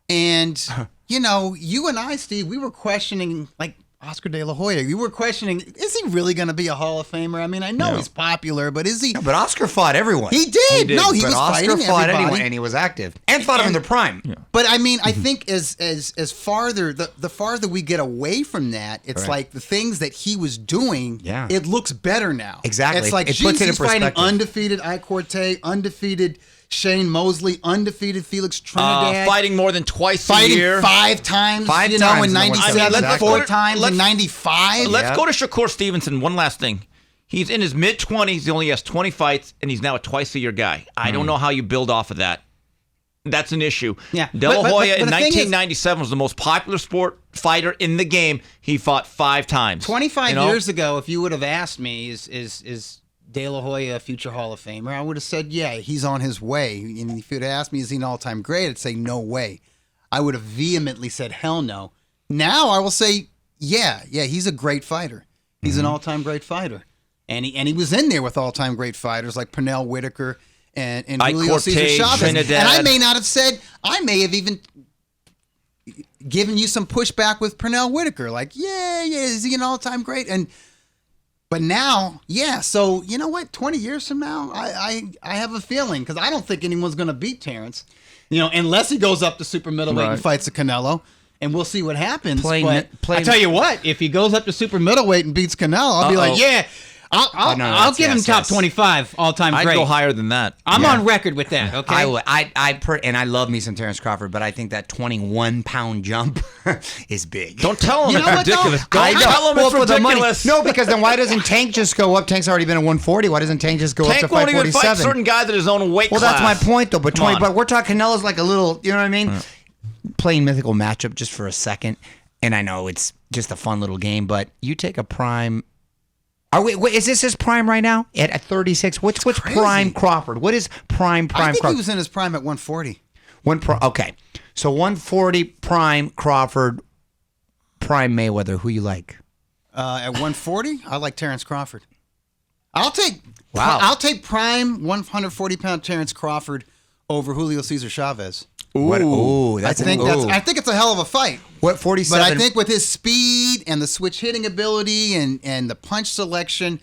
And, you know, you and I, Steve, we were questioning, like Oscar De La Hoya, you were questioning, is he really going to be a Hall of Famer? I mean, I know he's popular, but is he? No, but Oscar fought everyone. He did. No, he but was Oscar fighting fought everybody. anyone, and he was active. And fought him in their prime. Yeah. But I mean, I think as farther the farther we get away from that, it's like the things that he was doing. Yeah. It looks better now. Exactly. It's like It puts it in he's fighting perspective. undefeated Ike Corte, undefeated Shane Mosley, undefeated Felix Trinidad, Fighting more than twice fighting a year. 5 times. Five in times in the '97, 170. 4 times in '95. Let's go to Shakur Stevenson. One last thing. He's in his mid-20s. He only has 20 fights, and he's now a twice-a-year guy. I don't know how you build off of that. That's an issue. Yeah. De La Hoya in the thing is- 1997 was the most popular sport fighter in the game. He fought 5 times. 25 years ago, if you would have asked me, is De La Hoya a future Hall of Famer? I would have said, yeah, he's on his way. And if you'd asked me, is he an all-time great? I'd say, no way. I would have vehemently said, hell no. Now I will say, yeah, he's a great fighter. He's an all-time great fighter. And he was in there with all-time great fighters like Pernell Whitaker and Julio Cesar Chavez. Trinidad. And I may not have said, I may have even given you some pushback with Pernell Whitaker. Like, yeah, is he an all-time great? But now, yeah, so you know what? 20 years from now, I have a feeling, because I don't think anyone's going to beat Terrence, unless he goes up to super middleweight and fights a Canelo, and we'll see what happens. I tell you what, if he goes up to super middleweight and beats Canelo, I'll be like, yeah, I'll give him top 25 all-time great. I'd go higher than that. I'm on record with that, okay? I would. And I love me some Terrence Crawford, but I think that 21-pound jump is big. Don't tell him You it's know what, though? ridiculous. I Don't know. tell him Well, it's for the money. ridiculous. No, because then why doesn't Tank just go up? Tank's already been at 140. Why doesn't Tank just go up to Tank won't even fight 547? certain guys at his own weight Well, class. that's my point, though. But Come on. but we're talking Canelo's like a little, you know what I mean? Playing mythical matchup just for a second, and I know it's just a fun little game, but you take a prime. Wait, is this his prime right now at 36? What's prime Crawford? What is prime I think Crawford? he was in his prime at 140. Okay, so 140 prime Crawford, prime Mayweather. Who you like? At 140, I like Terrence Crawford. I'll take prime 140-pound Terrence Crawford over Julio Cesar Chavez. Ooh, I think it's a hell of a fight. What 47? But I think with his speed and the switch hitting ability and the punch selection,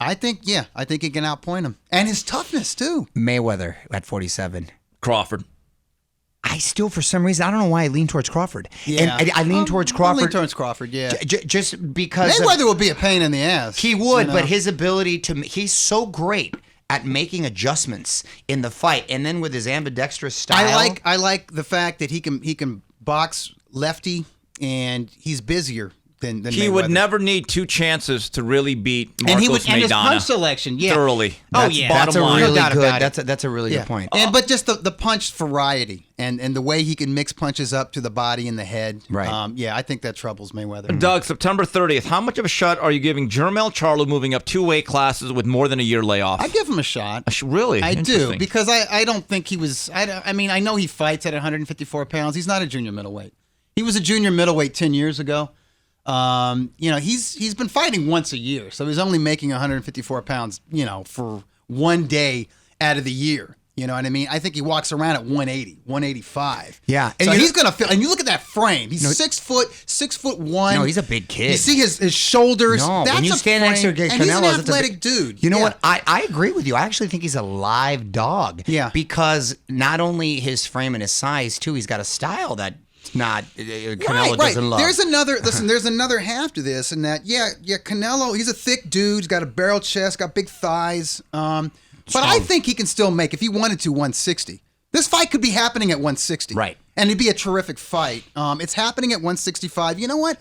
I think he can outpoint him. And his toughness too. Mayweather at 47. Crawford. I still, for some reason, I don't know why I lean towards Crawford. Yeah. And I lean towards Crawford. Lean towards Crawford, yeah. Just because Mayweather would be a pain in the ass. he would, but his ability he's so great at making adjustments in the fight, and then with his ambidextrous style. I like the fact that he can box lefty, and he's busier than He Mayweather. would never need 2 chances to really beat Marcos and his Maidana punch selection, yeah. thoroughly. That's bottom a line. really No doubt good. about it. That's a really good point. But just the punch variety and the way he can mix punches up to the body and the head. Right. I think that troubles Mayweather. Doug, September 30th, how much of a shot are you giving Jermell Charlo moving up 2 weight classes with more than a year layoff? I give him a shot. Really? I do, Interesting. because I don't think he was. I mean, I know he fights at 154 pounds. He's not a junior middleweight. He was a junior middleweight 10 years ago. He's been fighting once a year, so he's only making 154 pounds, for one day out of the year. You know what I mean? I think he walks around at 180, 185. Yeah. So And he's going to feel, and you look at that frame. He's 6'1". No, he's a big kid. You see his shoulders. No, That's when you a stand next to frame, Canelo, and he's an that's a athletic big- dude. You know Yeah. what? I agree with you. I actually think he's a live dog. Yeah. Because not only his frame and his size, too, he's got a style that not Canelo Right. doesn't love. There's another half to this, and that Canelo, he's a thick dude, he's got a barrel chest, got big thighs. But I think he can still make, if he wanted to, 160. This fight could be happening at 160. Right. And it'd be a terrific fight. It's happening at 165. You know what?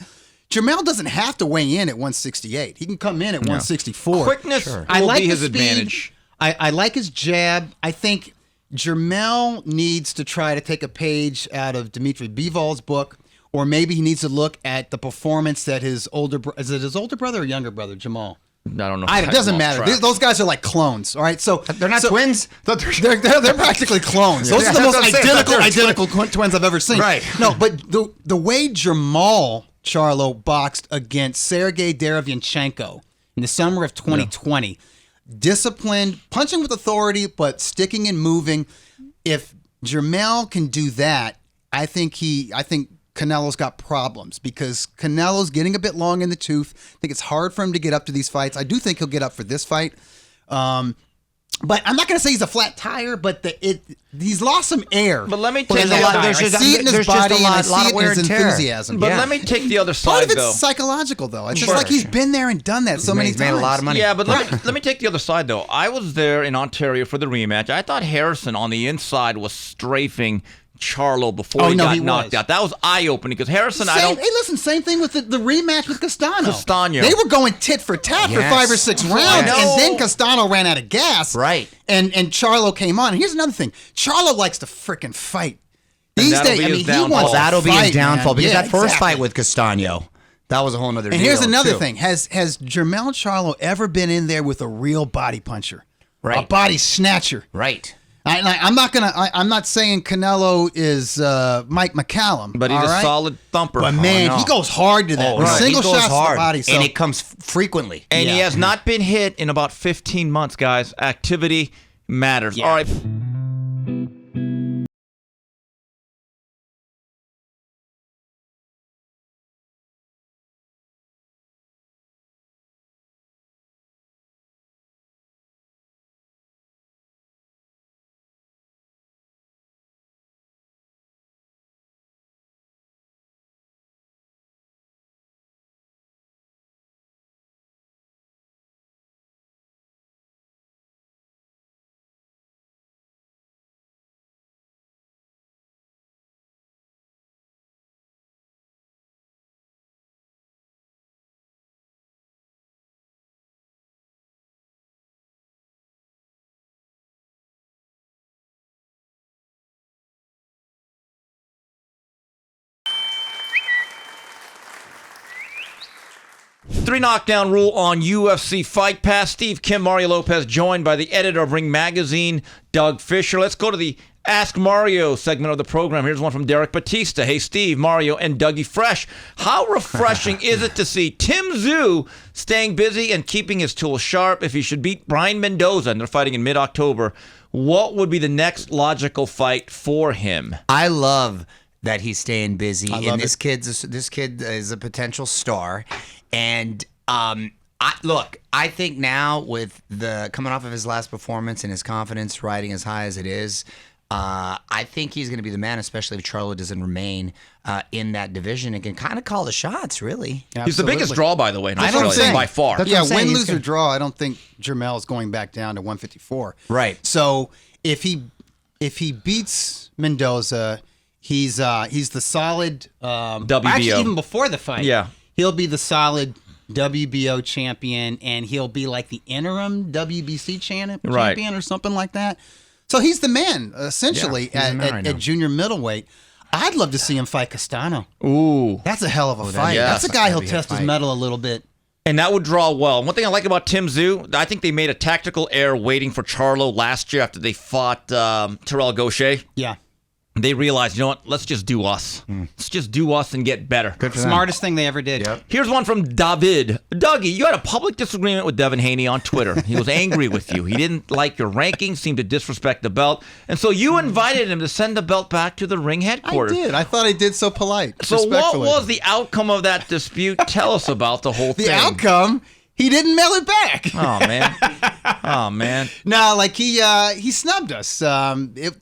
Jamel doesn't have to weigh in at 168. He can come in at 164. Quickness I will like be his speed. advantage. I like his jab. I think Jamel needs to try to take a page out of Dimitri Bivol's book, or maybe he needs to look at the performance that his older is it his older brother or younger brother, Jamal? I don't know. It doesn't matter. Those guys are like clones. All right, so They're not twins. they're practically clones. Those are the That's most what I'm saying. identical twins I've ever seen. Right. No, but the way Jamal Charlo boxed against Sergey Derevyanchenko in the summer of 2020, disciplined, punching with authority, but sticking and moving. If Jamel can do that, I think Canelo's got problems because Canelo's getting a bit long in the tooth. I think it's hard for him to get up to these fights. I do think he'll get up for this fight. But I'm not going to say he's a flat tire, but he's lost some air. But let me There's take a lot. there's I see it in his just a body, and I lot see of it in wear his and tear. enthusiasm. But let me take the other Part side, of it's though. psychological, though. It's just Sure. like he's been there and done that so many He's times. made a lot of money. Yeah, but let me take the other side, though. I was there in Ontario for the rematch. I thought Harrison on the inside was strafing Charlo before he got knocked out. That was eye-opening because Harrison, Hey, listen, same thing with the rematch with Castano. Castano. They were going tit for tat for Yes. 5 or 6 rounds, I know. and then Castano ran out of gas. Right. And Charlo came on. And here's another thing. Charlo likes to freaking fight. And These that'll days, be I his mean, he downfall. wants to That'll be fight, his downfall man. because Yeah, that first exactly. fight with Castano, that was a whole nother deal. And here's another too. thing. Has Jermell Charlo ever been in there with a real body puncher? Right. A body snatcher. Right. I'm not saying Canelo is Mike McCallum, But he's all a right? solid thumper. But man, he goes hard to that. Oh, With right. single He goes shots hard, to the body. So. and it comes frequently. And he Yeah. has not been hit in about 15 months, guys. Activity matters. All right. Three knockdown rule on UFC Fight Pass. Steve Kim, Mario Lopez, joined by the editor of Ring Magazine, Doug Fischer. Let's go to the Ask Mario segment of the program. Here's one from Derek Batista. Hey, Steve, Mario, and Dougie Fresh. How refreshing is it to see Tim Tszyu staying busy and keeping his tools sharp? If he should beat Brian Mendoza, and they're fighting in mid-October, what would be the next logical fight for him? I love that he's staying busy, love and it. this kid is a potential star. And I think now with the coming off of his last performance and his confidence riding as high as it is, I think he's going to be the man, especially if Charlo doesn't remain in that division and can kind of call the shots. Really, He's the biggest draw, by the way, in I don't Australia, think- by far. That's Yeah, what I'm saying. win, He's lose, or good. draw. I don't think Jermell's going back down to 154. Right. So if he beats Mendoza, he's the solid WBO. Actually, even before the fight, Yeah. he'll be the solid WBO champion, and he'll be like the interim WBC champion or something like that. So he's the man essentially Yeah, he's the man right now. at junior middleweight. I'd love to see him fight Castano. Ooh. That's a hell of a fight. yeah. That's a guy who'll That'd be a test his fight. mettle a little bit. And that would draw well. One thing I like about Tim Tszyu, I think they made a tactical error waiting for Charlo last year after they fought Terrell Gaucher. Yeah. They realized, you know what, let's just do us. Let's just do us and get better. Good for them. smartest thing they ever did. Yep. Here's one from David. Dougie, you had a public disagreement with Devin Haney on Twitter. He was angry with you. He didn't like your rankings, seemed to disrespect the belt. And so you invited him to send the belt back to the ring I headquarters. did. I thought I did so polite. So what respectfully. was the outcome of that dispute? Tell us about the whole the thing. outcome? He didn't mail it back. Oh, man. Oh, man. No, like he snubbed us.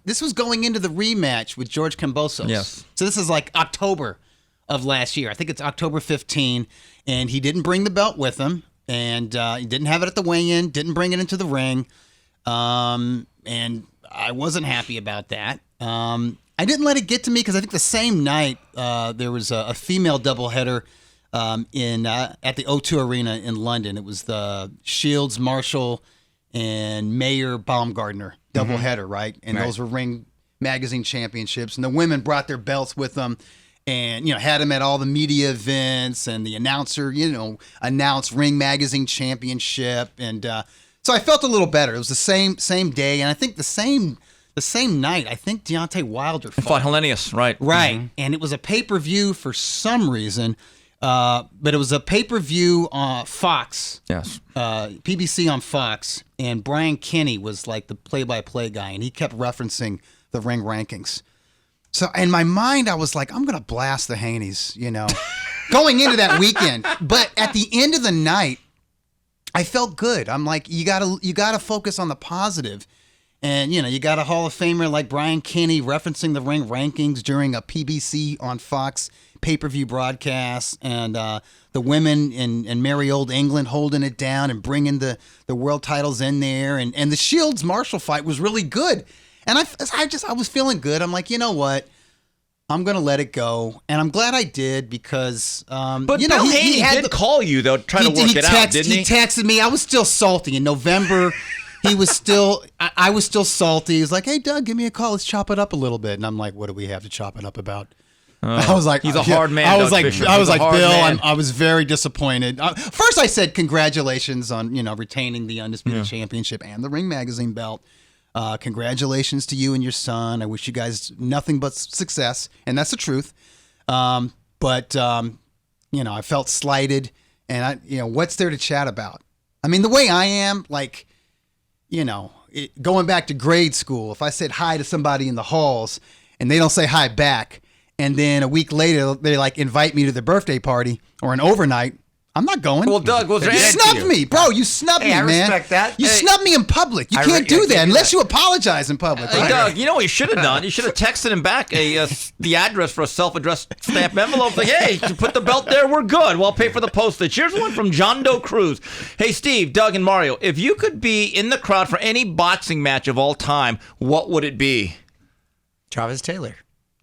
This was going into the rematch with George Kambosos. Yes. So this is like October of last year. I think it's October 15, and he didn't bring the belt with him, and he didn't have it at the weigh-in, didn't bring it into the ring, and I wasn't happy about that. I didn't let it get to me because I think the same night there was a female doubleheader in at the O2 Arena in London. It was the Shields, Marshall, and Mayer Baumgartner doubleheader, right? And those were Ring Magazine championships. And the women brought their belts with them and, had them at all the media events. And the announcer, announced Ring Magazine championship. And so I felt a little better. It was the same day. And I think the same night, I think Deontay Wilder fought Hellenius, right? Right. Mm-hmm. And it was a pay-per-view for some reason. But it was a pay-per-view on Fox. Yes. PBC on Fox. And Brian Kinney was like the play-by-play guy. And he kept referencing the Ring rankings. So in my mind, I was like, I'm going to blast the Haneys, going into that weekend. But at the end of the night, I felt good. I'm like, you gotta focus on the positive. And, you got a Hall of Famer like Brian Kinney referencing the Ring rankings during a PBC on Fox pay-per-view broadcast, and the women in merry old England holding it down and bringing the world titles in there. And the Shields Marshall fight was really good. And I was feeling good. I'm like, you know what? I'm going to let it go. And I'm glad I did because, but Bill Haney did call you, though, trying to work it out, didn't he? He texted me. I was still salty. In November, I was still salty. He was like, hey, Doug, give me a call. Let's chop it up a little bit. And I'm like, what do we have to chop it up about? I was like, he's a hard man. I was like, Fischer. Bill, I was very disappointed. First, I said congratulations on retaining the Undisputed Championship and the Ring Magazine belt. Congratulations to you and your son. I wish you guys nothing but success, and that's the truth. But I felt slighted, and what's there to chat about? I mean, the way I am, like, going back to grade school, if I said hi to somebody in the halls and they don't say hi back, and then a week later they like invite me to their birthday party or an overnight, I'm not going. Well, Doug, was there you snubbed me, bro. You snubbed me, man. I respect that. You snubbed me in public. You can't do that unless you apologize in public. Hey, Doug, you know what you should have done? You should have texted him back the address for a self-addressed stamp envelope. Like, hey, you put the belt there, we're good. We'll pay for the postage. Here's one from John Doe Cruz. Hey, Steve, Doug, and Mario, if you could be in the crowd for any boxing match of all time, what would it be? Travis Taylor.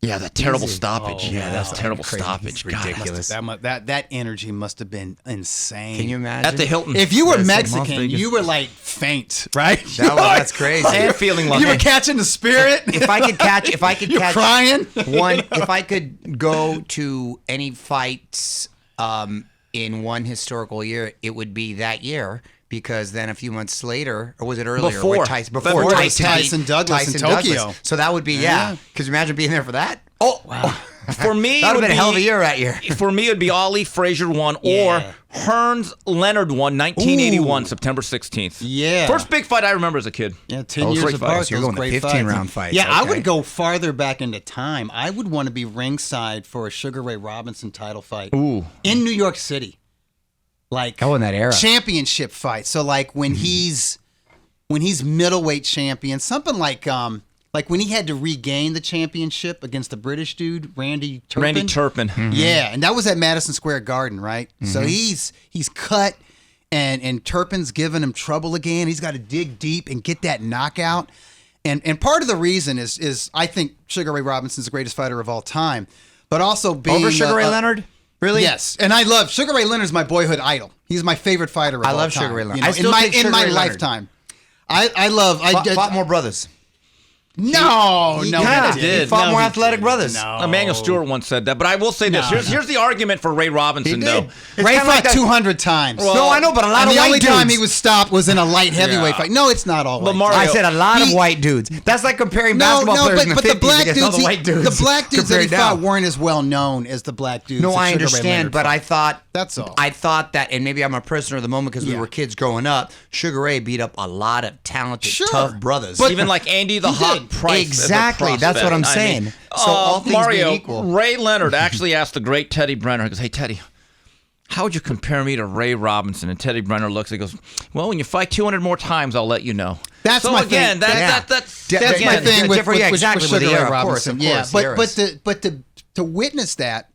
Yeah, that terrible stoppage. That's terrible crazy. stoppage. It's ridiculous. That energy must have been insane. Can you imagine? At the Hilton. If you were Mexican, you were like faint, right? That's crazy. And feeling like you were catching the spirit. If I could catch, you're crying. If I could go to any fights in one historical year, it would be that year. Because then a few months later, or was it earlier? Before Tyson Douglas in Tokyo. So that would be, Could you imagine being there for that? Oh, wow. For me, that would have been a hell of a year that year. For me, it would be Ali Frazier won or Hearns Leonard won 1981, September 16th. Yeah. First big fight I remember as a kid. Yeah, 10 years apart. So you're going to 15-round fights. Yeah, I would go farther back into time. I would want to be ringside for a Sugar Ray Robinson title fight. Ooh. In New York City. Like in that era. Championship fight. So like when he's middleweight champion, something like when he had to regain the championship against the British dude, Randy Turpin. Mm-hmm. Yeah, and that was at Madison Square Garden, right? Mm-hmm. So he's cut and Turpin's giving him trouble again. He's got to dig deep and get that knockout. And part of the reason is I think Sugar Ray Robinson's the greatest fighter of all time, but also being over Sugar Ray Leonard. Really? Yes, and I love Sugar Ray Leonard's my boyhood idol. He's my favorite fighter of all time. I love Sugar Ray Leonard. In my lifetime. I fought more brothers. No, he did. He fought more athletic brothers. No. Emmanuel Stewart once said that, but I will say this. Here's the argument for Ray Robinson, though. Ray fought 200 times. Well, no, I know, but a lot of white dudes. The only time he was stopped was in a light heavyweight fight. No, it's not all white. Mario, I said a lot of white dudes. That's like comparing basketball players in the 50s against all the white dudes. The black dudes that he fought weren't as well known as the black dudes. No, I understand, but I thought that's all. I thought that, and maybe I'm a prisoner of the moment because we were kids growing up. Sugar Ray beat up a lot of talented, tough brothers. Even like Andy the Hawk Price. Exactly, that's what I'm saying. So all things Mario, being equal. Ray Leonard actually asked the great Teddy Brenner, he goes, hey, Teddy, how would you compare me to Ray Robinson? And Teddy Brenner looks, he goes, well, when you fight 200 more times, I'll let you know. That's so my again, thing. That's my thing with Sugar Ray Robinson. Yeah, but to witness that,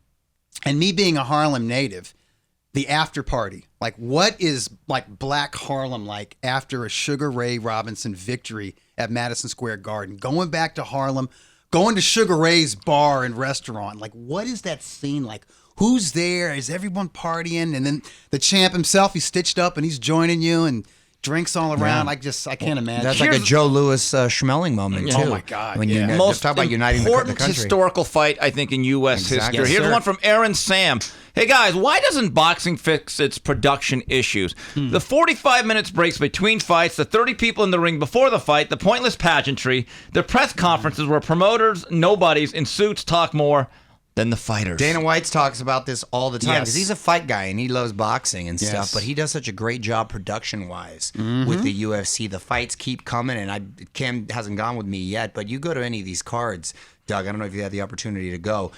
and me being a Harlem native, the after party, like what is like Black Harlem like after a Sugar Ray Robinson victory at Madison Square Garden, going back to Harlem, going to Sugar Ray's bar and restaurant, like what is that scene like? Who's there? Is everyone partying? And then the champ himself, he's stitched up and he's joining you and drinks all around. Yeah. I can't imagine. That's like a Joe Louis Schmeling moment, too. Oh, my God. When yeah. you Most talk about uniting the important country. historical fight, I think, in U.S. Exactly. history. Yes, Here's sir. one from Aaron Sam. Hey, guys, why doesn't boxing fix its production issues? The 45 minutes breaks between fights, the 30 people in the ring before the fight, the pointless pageantry, the press conferences where promoters, nobodies in suits talk more than the fighters. Dana White talks about this all the time because Yes. he's a fight guy and he loves boxing and stuff, Yes. but he does such a great job production-wise with the UFC. The fights keep coming, and Cam hasn't gone with me yet, but you go to any of these cards, Doug, I don't know if you had the opportunity to go.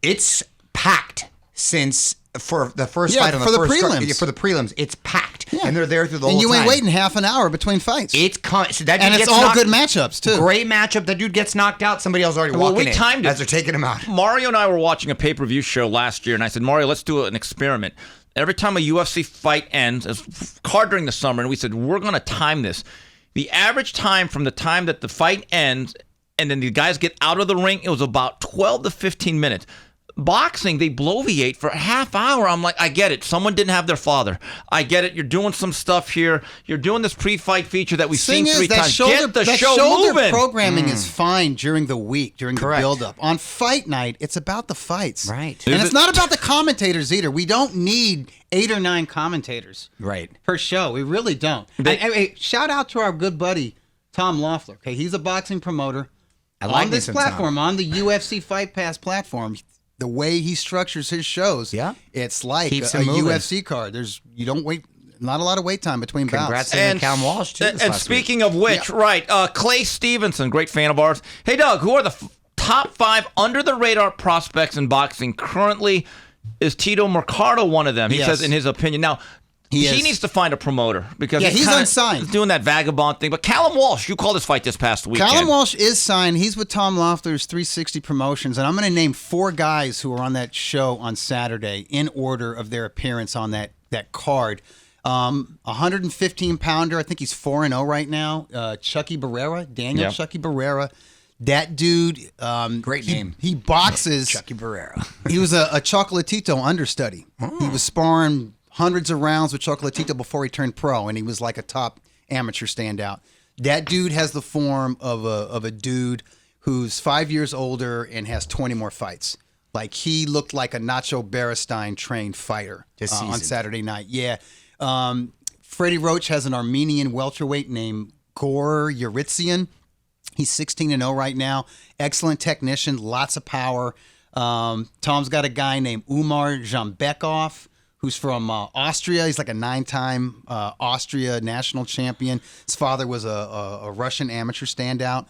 It's packed since for the first fight on the for the first card. prelims. For the prelims, it's packed, and they're there through the whole And you time. ain't waiting half an hour between fights. So that dude and it's gets all knocked- good matchups, too. Great matchup. That dude gets knocked out. Somebody else already Well, walking we in timed it. as they're taking him out. Mario and I were watching a pay-per-view show last year, and I said, Mario, let's do an experiment. Every time a UFC fight ends, it's card during the summer, and we said, we're going to time this. The average time from the time that the fight ends and then the guys get out of the ring, it was about 12 to 15 minutes. Boxing, they bloviate for a half hour. I'm like, I get it. Someone didn't have their father. I get it. You're doing some stuff here. You're doing this pre-fight feature that we've seen Thing three is, that times. shoulder, Get the that show shoulder moving. programming is fine during the week, during Correct. the build-up. On fight night, it's about the fights. Right. And Is it's it- not about the commentators either. We don't need 8 or 9 commentators Right. per show. We really don't. Shout out to our good buddy, Tom Loeffler. Okay, he's a boxing promoter. I like on me this some platform, Tom. on the UFC Fight Pass platform. The way he structures his shows, Yeah. it's like Keeps a him moving. UFC card. You don't wait, not a lot of wait time between Congrats bouts. to Callum Walsh, too. this And last speaking of which, right, Clay Stevenson, great fan of ours. Hey, Doug, who are the top 5 under-the-radar prospects in boxing currently? Is Tito Mercado one of them? He Yes. says, in his opinion. Now, he is. needs to find a promoter because Yeah, he's kinda unsigned. doing that vagabond thing. But Callum Walsh, you called this fight this past weekend. Callum Walsh is signed. He's with Tom Loeffler's 360 Promotions, and I'm going to name 4 guys who are on that show on Saturday in order of their appearance on that card. 115-pounder, I think he's 4-0 right now. Chucky Barrera, Daniel Chucky Barrera. That dude, Great name. He boxes. Chucky Barrera. He was a Chocolatito understudy. He was sparring hundreds of rounds with Chocolatito before he turned pro, and he was like a top amateur standout. That dude has the form of a dude who's 5 years older and has 20 more fights. Like, he looked like a Nacho Beristain trained fighter This on season. Saturday night. Yeah. Freddie Roach has an Armenian welterweight named Gor Yuritsian. He's 16-0 right now. Excellent technician, lots of power. Tom's got a guy named Umar Jambekov, who's from Austria. He's like a 9-time Austria national champion. His father was a Russian amateur standout.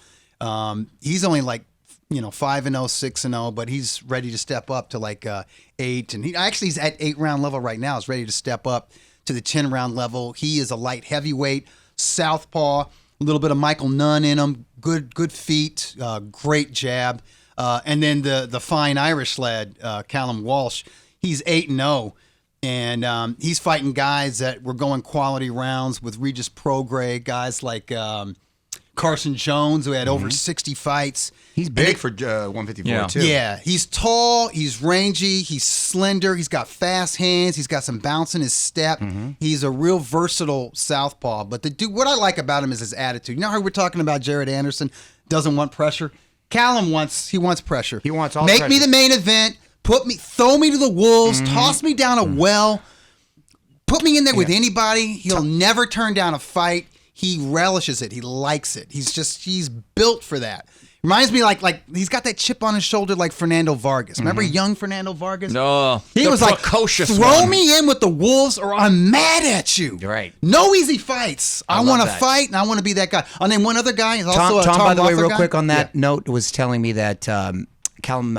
He's only like 5-0, 6-0, but he's ready to step up to like 8. And he's at 8-round level right now. He's ready to step up to the 10-round level. He is a light heavyweight, southpaw, a little bit of Michael Nunn in him. Good feet, great jab. And then the fine Irish lad, Callum Walsh, he's 8-0. And he's fighting guys that were going quality rounds with Regis Prograis, guys like Carson Jones, who had over 60 fights. He's big for 154, Yeah. too. Yeah, he's tall, he's rangy, he's slender, he's got fast hands, he's got some bounce in his step. He's a real versatile southpaw. But the dude, what I like about him is his attitude. You know how we're talking about Jared Anderson doesn't want pressure? Callum wants pressure. He wants all Make the me pressure. the main event, throw me to the wolves, toss me down a well, put me in there with anybody. He'll never turn down a fight. He relishes it. He likes it. He's built for that. Reminds me like he's got that chip on his shoulder like Fernando Vargas. Remember young Fernando Vargas? No, He the was like, precocious throw one. me in with the wolves or I'm mad at you. Right. No easy fights. I love want to that. fight and I want to be that guy. I'll name one other guy. He's also Tom, a by the way, Loeffler real guy. quick on that Yeah. note, was telling me that Callum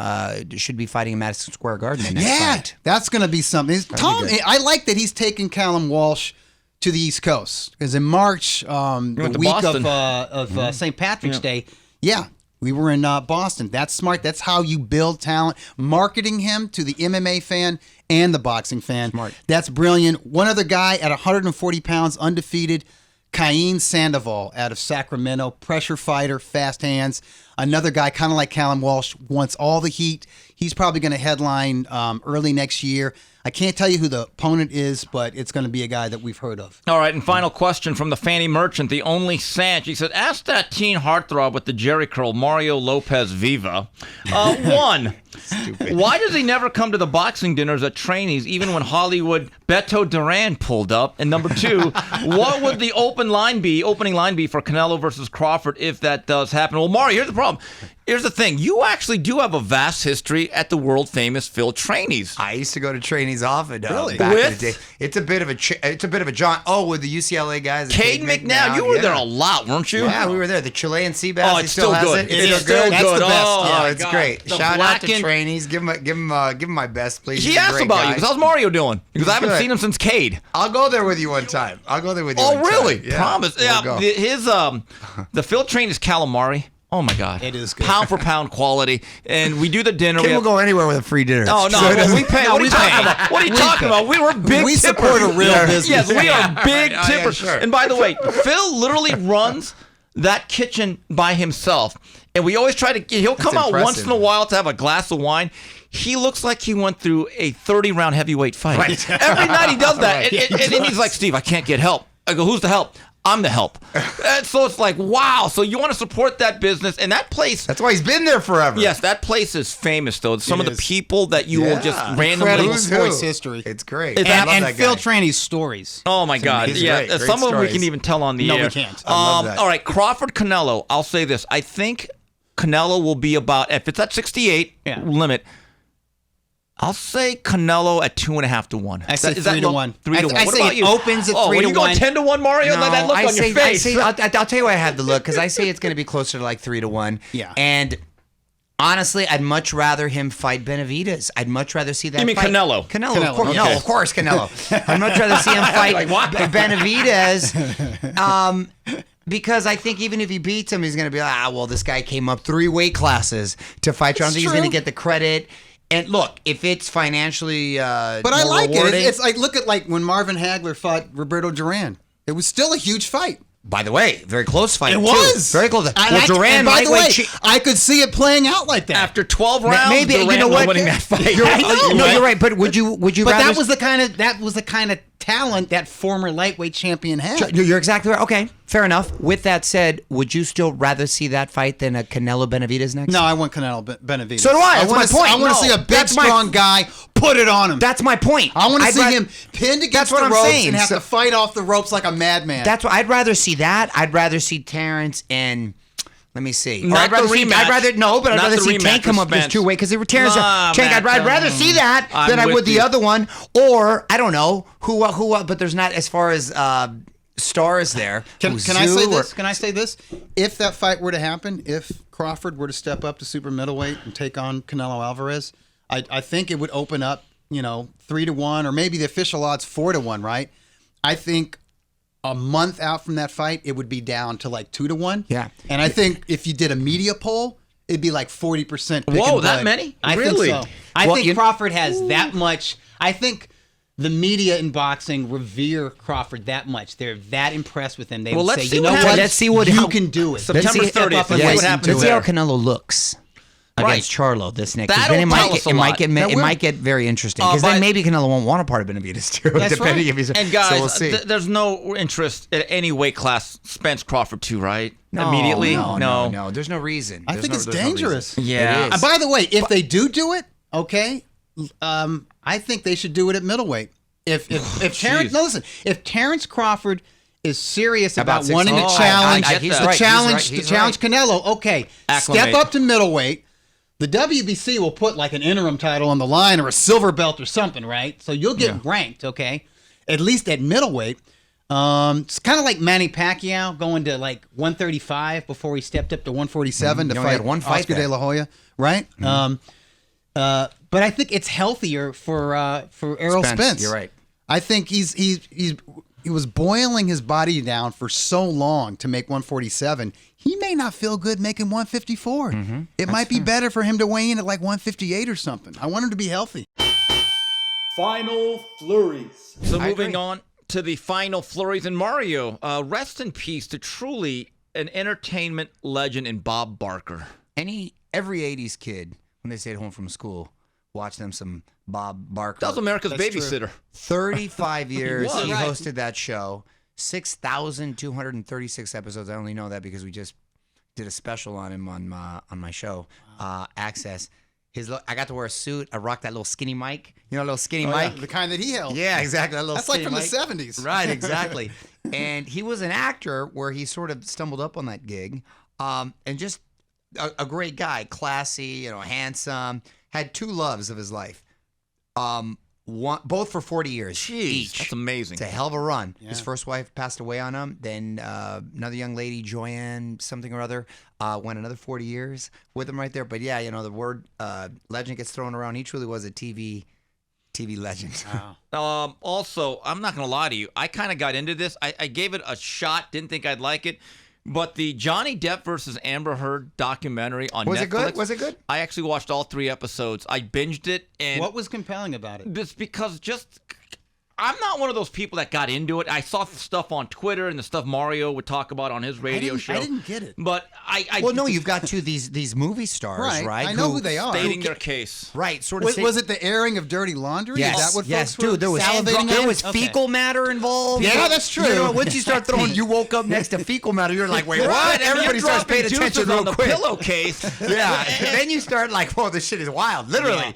should be fighting in Madison Square Garden the next fight. That's going to be something. Tom, good. I like that he's taking Callum Walsh to the East Coast because in March, went the to week Boston. of St. Patrick's Day, we were in Boston. That's smart. That's how you build talent. Marketing him to the MMA fan and the boxing fan. Smart. That's brilliant. One other guy at 140 pounds, undefeated, Cain Sandoval out of Sacramento, pressure fighter, fast hands. Another guy, kind of like Callum Walsh, wants all the heat. He's probably going to headline early next year. I can't tell you who the opponent is, but it's going to be a guy that we've heard of. All right, and final question from the Fanny Merchant, the only Sanch. He said, ask that teen heartthrob with the Jerry curl, Mario Lopez Viva. One, why does he never come to the boxing dinners at trainees, even when Hollywood Beto Duran pulled up? And number two, what would the opening line be for Canelo versus Crawford if that does happen? Well, Mario, here's the problem. Here's the thing. You actually do have a vast history at the world-famous Phil trainees. I used to go to trainees often. Really? Back in the With? day. It's a bit of a John. Oh, with the UCLA guys. Cade McNown, you were there a lot, weren't you? Yeah, we were there. The Chilean sea bass. Oh, he it's still still has good. it. It's still That's good. the best. Oh, Oh, my it's God. great. The Shout out to blackened- trainees. Give him my best, please. He He's a asked great about guy. you, because how's Mario doing? Because I haven't good. seen him since Cade. I'll go there with you one time. Oh, one really? time. Yeah, Promise. we'll Yeah, go. his the Phil train is calamari. Oh my God, It is good. Pound for pound quality, and we do the dinner. Kid will go anywhere with a free dinner. Oh no, So it doesn't- we pay. What are you talking about? What are you talking about? We were big. We tippers. support a real business. Yes, we are big Yeah, tippers. sure. And by the way, Phil literally runs that kitchen by himself, and we always try to. He'll come out impressive. once in a while to have a glass of wine. He looks like he went through a 30-round heavyweight fight. Right. Every night he does that, Right. and he's like, Steve, I can't get help. I go, who's the help? I'm the help. And so it's like, wow. So you want to support that business, and that place. That's why he's been there forever. Yes, that place is famous, though. Some It of the is. people that you will just Yeah. randomly. Incredible Who's sports who? history. It's great. It's- I love And that Phil guy. Traney's stories. Oh my God! He's Yeah, great. Great some of them we stories. can even tell on the No, air. we can't. I love that. All right, Crawford Canelo. I'll say this: I think Canelo will be about if it's at 68 Yeah. limit. I'll say Canelo at 2.5 to 1. I say Is that 3 to low? 1. 3 to 1. I What say about it you? opens at 3 when to you go 1. 10 to 1, Mario, that look on your face. I'll tell you why I have the look, because I say it's going to be closer to like 3 to 1. Yeah. And honestly, I'd much rather him fight Benavidez. I'd much rather see that You mean fight. Canelo? Canelo, of course. okay. No, of course, Canelo. I'd much rather see him fight Benavidez. Because I think even if he beats him, he's going to be like, well, this guy came up 3 weight classes to fight you. I don't think he's going to get the credit. And look, if it's financially But I more like rewarding, it. It's like, look at like when Marvin Hagler fought Roberto Duran. It was still a huge fight. By the way, very close fight. It too. was Very close. And by the way, I could see it playing out like that. After 12 rounds, maybe Durant you know was what? winning that fight. You're, I know, no, right? you're right. But would you But rather? that was the kind of talent that former lightweight champion had. You're exactly right. Okay, fair enough. With that said, would you still rather see that fight than a Canelo Benavidez next? No, I want Canelo Benavidez. So do I. That's wanna my point. I want to No, see a big, that's my- strong guy put it on him. That's my point. I want to I'd see ra- him pinned against That's what the I'm ropes saying. and have So- to fight off the ropes like a madman. That's what I'd rather see. That I'd rather see Terrence and. Let me see. Not I'd rather the see. rematch. I'd rather no, but I'd Not rather the see rematch Tank come with up this Spence. 2 weight because they were Terrence. Nah, Tank. Matt, I'd rather see that I'm than I with would the you. other one. Or I don't know who. But there's not as far as stars there. Can Who's I say Zoo or- this? Can I say this? If that fight were to happen, if Crawford were to step up to super middleweight and take on Canelo Alvarez, I think it would open up, 3 to 1, or maybe the official odds 4 to 1, right? I think a month out from that fight, it would be down to like 2 to 1. Yeah. And I think if you did a media poll, it'd be like 40% pick Whoa, and that Doug. many? I Really? think so. I Well, think Crawford has that much. I think the media in boxing revere Crawford that much. They're that impressed with him. They Well, would let's say, see you what know happens. what? Let's see what You how- can do it. September Let's see- 30th. Let's see Yes, what happens let's see there. how Canelo looks against Charlo this next. 'cause That'll then tell us a lot. it might get very interesting because but- then maybe Canelo won't want a part of Benavidez too, That's depending right. if he's. And guys, so we'll see. there's no interest at any weight class. Spence Crawford too, right? No, Immediately, no. There's no reason. I There's think no- it's there's no dangerous. reason. Yeah. It is. By the way, if they do it, okay, I think they should do it at middleweight. If Terrence, no, listen, if Terrence Crawford is serious about About wanting to 16. challenge, I get that. that. the Right, challenge, he's to challenge right. Canelo, okay, Acclimate. step up to middleweight. The WBC will put like an interim title on the line or a silver belt or something, right? So you'll get ranked, okay, at least at middleweight. It's kind of like Manny Pacquiao going to like 135 before he stepped up to 147 to He only fight had one fight Oscar there. De La Hoya, right? But I think it's healthier for Errol Spence. You're right. I think he was boiling his body down for so long to make 147. He may not feel good making 154. It might be better for him to weigh in at like 158 or something. I want him to be healthy. Final Flurries. So moving on to the final Flurries and Mario. Rest in peace to truly an entertainment legend in Bob Barker. every 80s kid, when they stayed home from school, watch them some Bob Barker. That was America's babysitter. 35 years he Right. hosted that show. 6,236 episodes. I only know that because we just did a special on him on my show, Access. I got to wear a suit. I rocked that little skinny mic. You know, a little skinny mic? The kind that he held. Yeah, exactly. That little That's like skinny from the mic. 70s. Right, exactly. And he was an actor where he sort of stumbled up on that gig. And just a great guy, classy, handsome, had two loves of his life. Both for 40 years each. That's amazing. It's a hell of a run. Yeah. His first wife passed away on him. Then another young lady, Joanne something or other, went another 40 years with him right there. But yeah, the word legend gets thrown around. He truly was a TV legend. Wow. Also, I'm not going to lie to you. I kind of got into this. I gave it a shot. Didn't think I'd like it. But the Johnny Depp versus Amber Heard documentary on Netflix. Was it good? Was it good? I actually watched all 3 episodes. I binged it. And What was compelling about it? it's because I'm not one of those people that got into it. I saw stuff on Twitter and the stuff Mario would talk about on his radio show. I didn't get it. But I Well, no, you've got these movie stars, right? I know who they are. stating their case. Right, sort of. Was it the airing of Dirty Laundry? Yes, Is that what yes, folks were dude. There was salivating there at? was Okay. fecal matter involved. Yeah, that's true. Once you start throwing, you woke up next to fecal matter. You're like, wait, what? Right, and Everybody you're starts paying dropping attention deuces real on the quick. pillowcase. Yeah, then you start like, whoa, this shit is wild. Literally.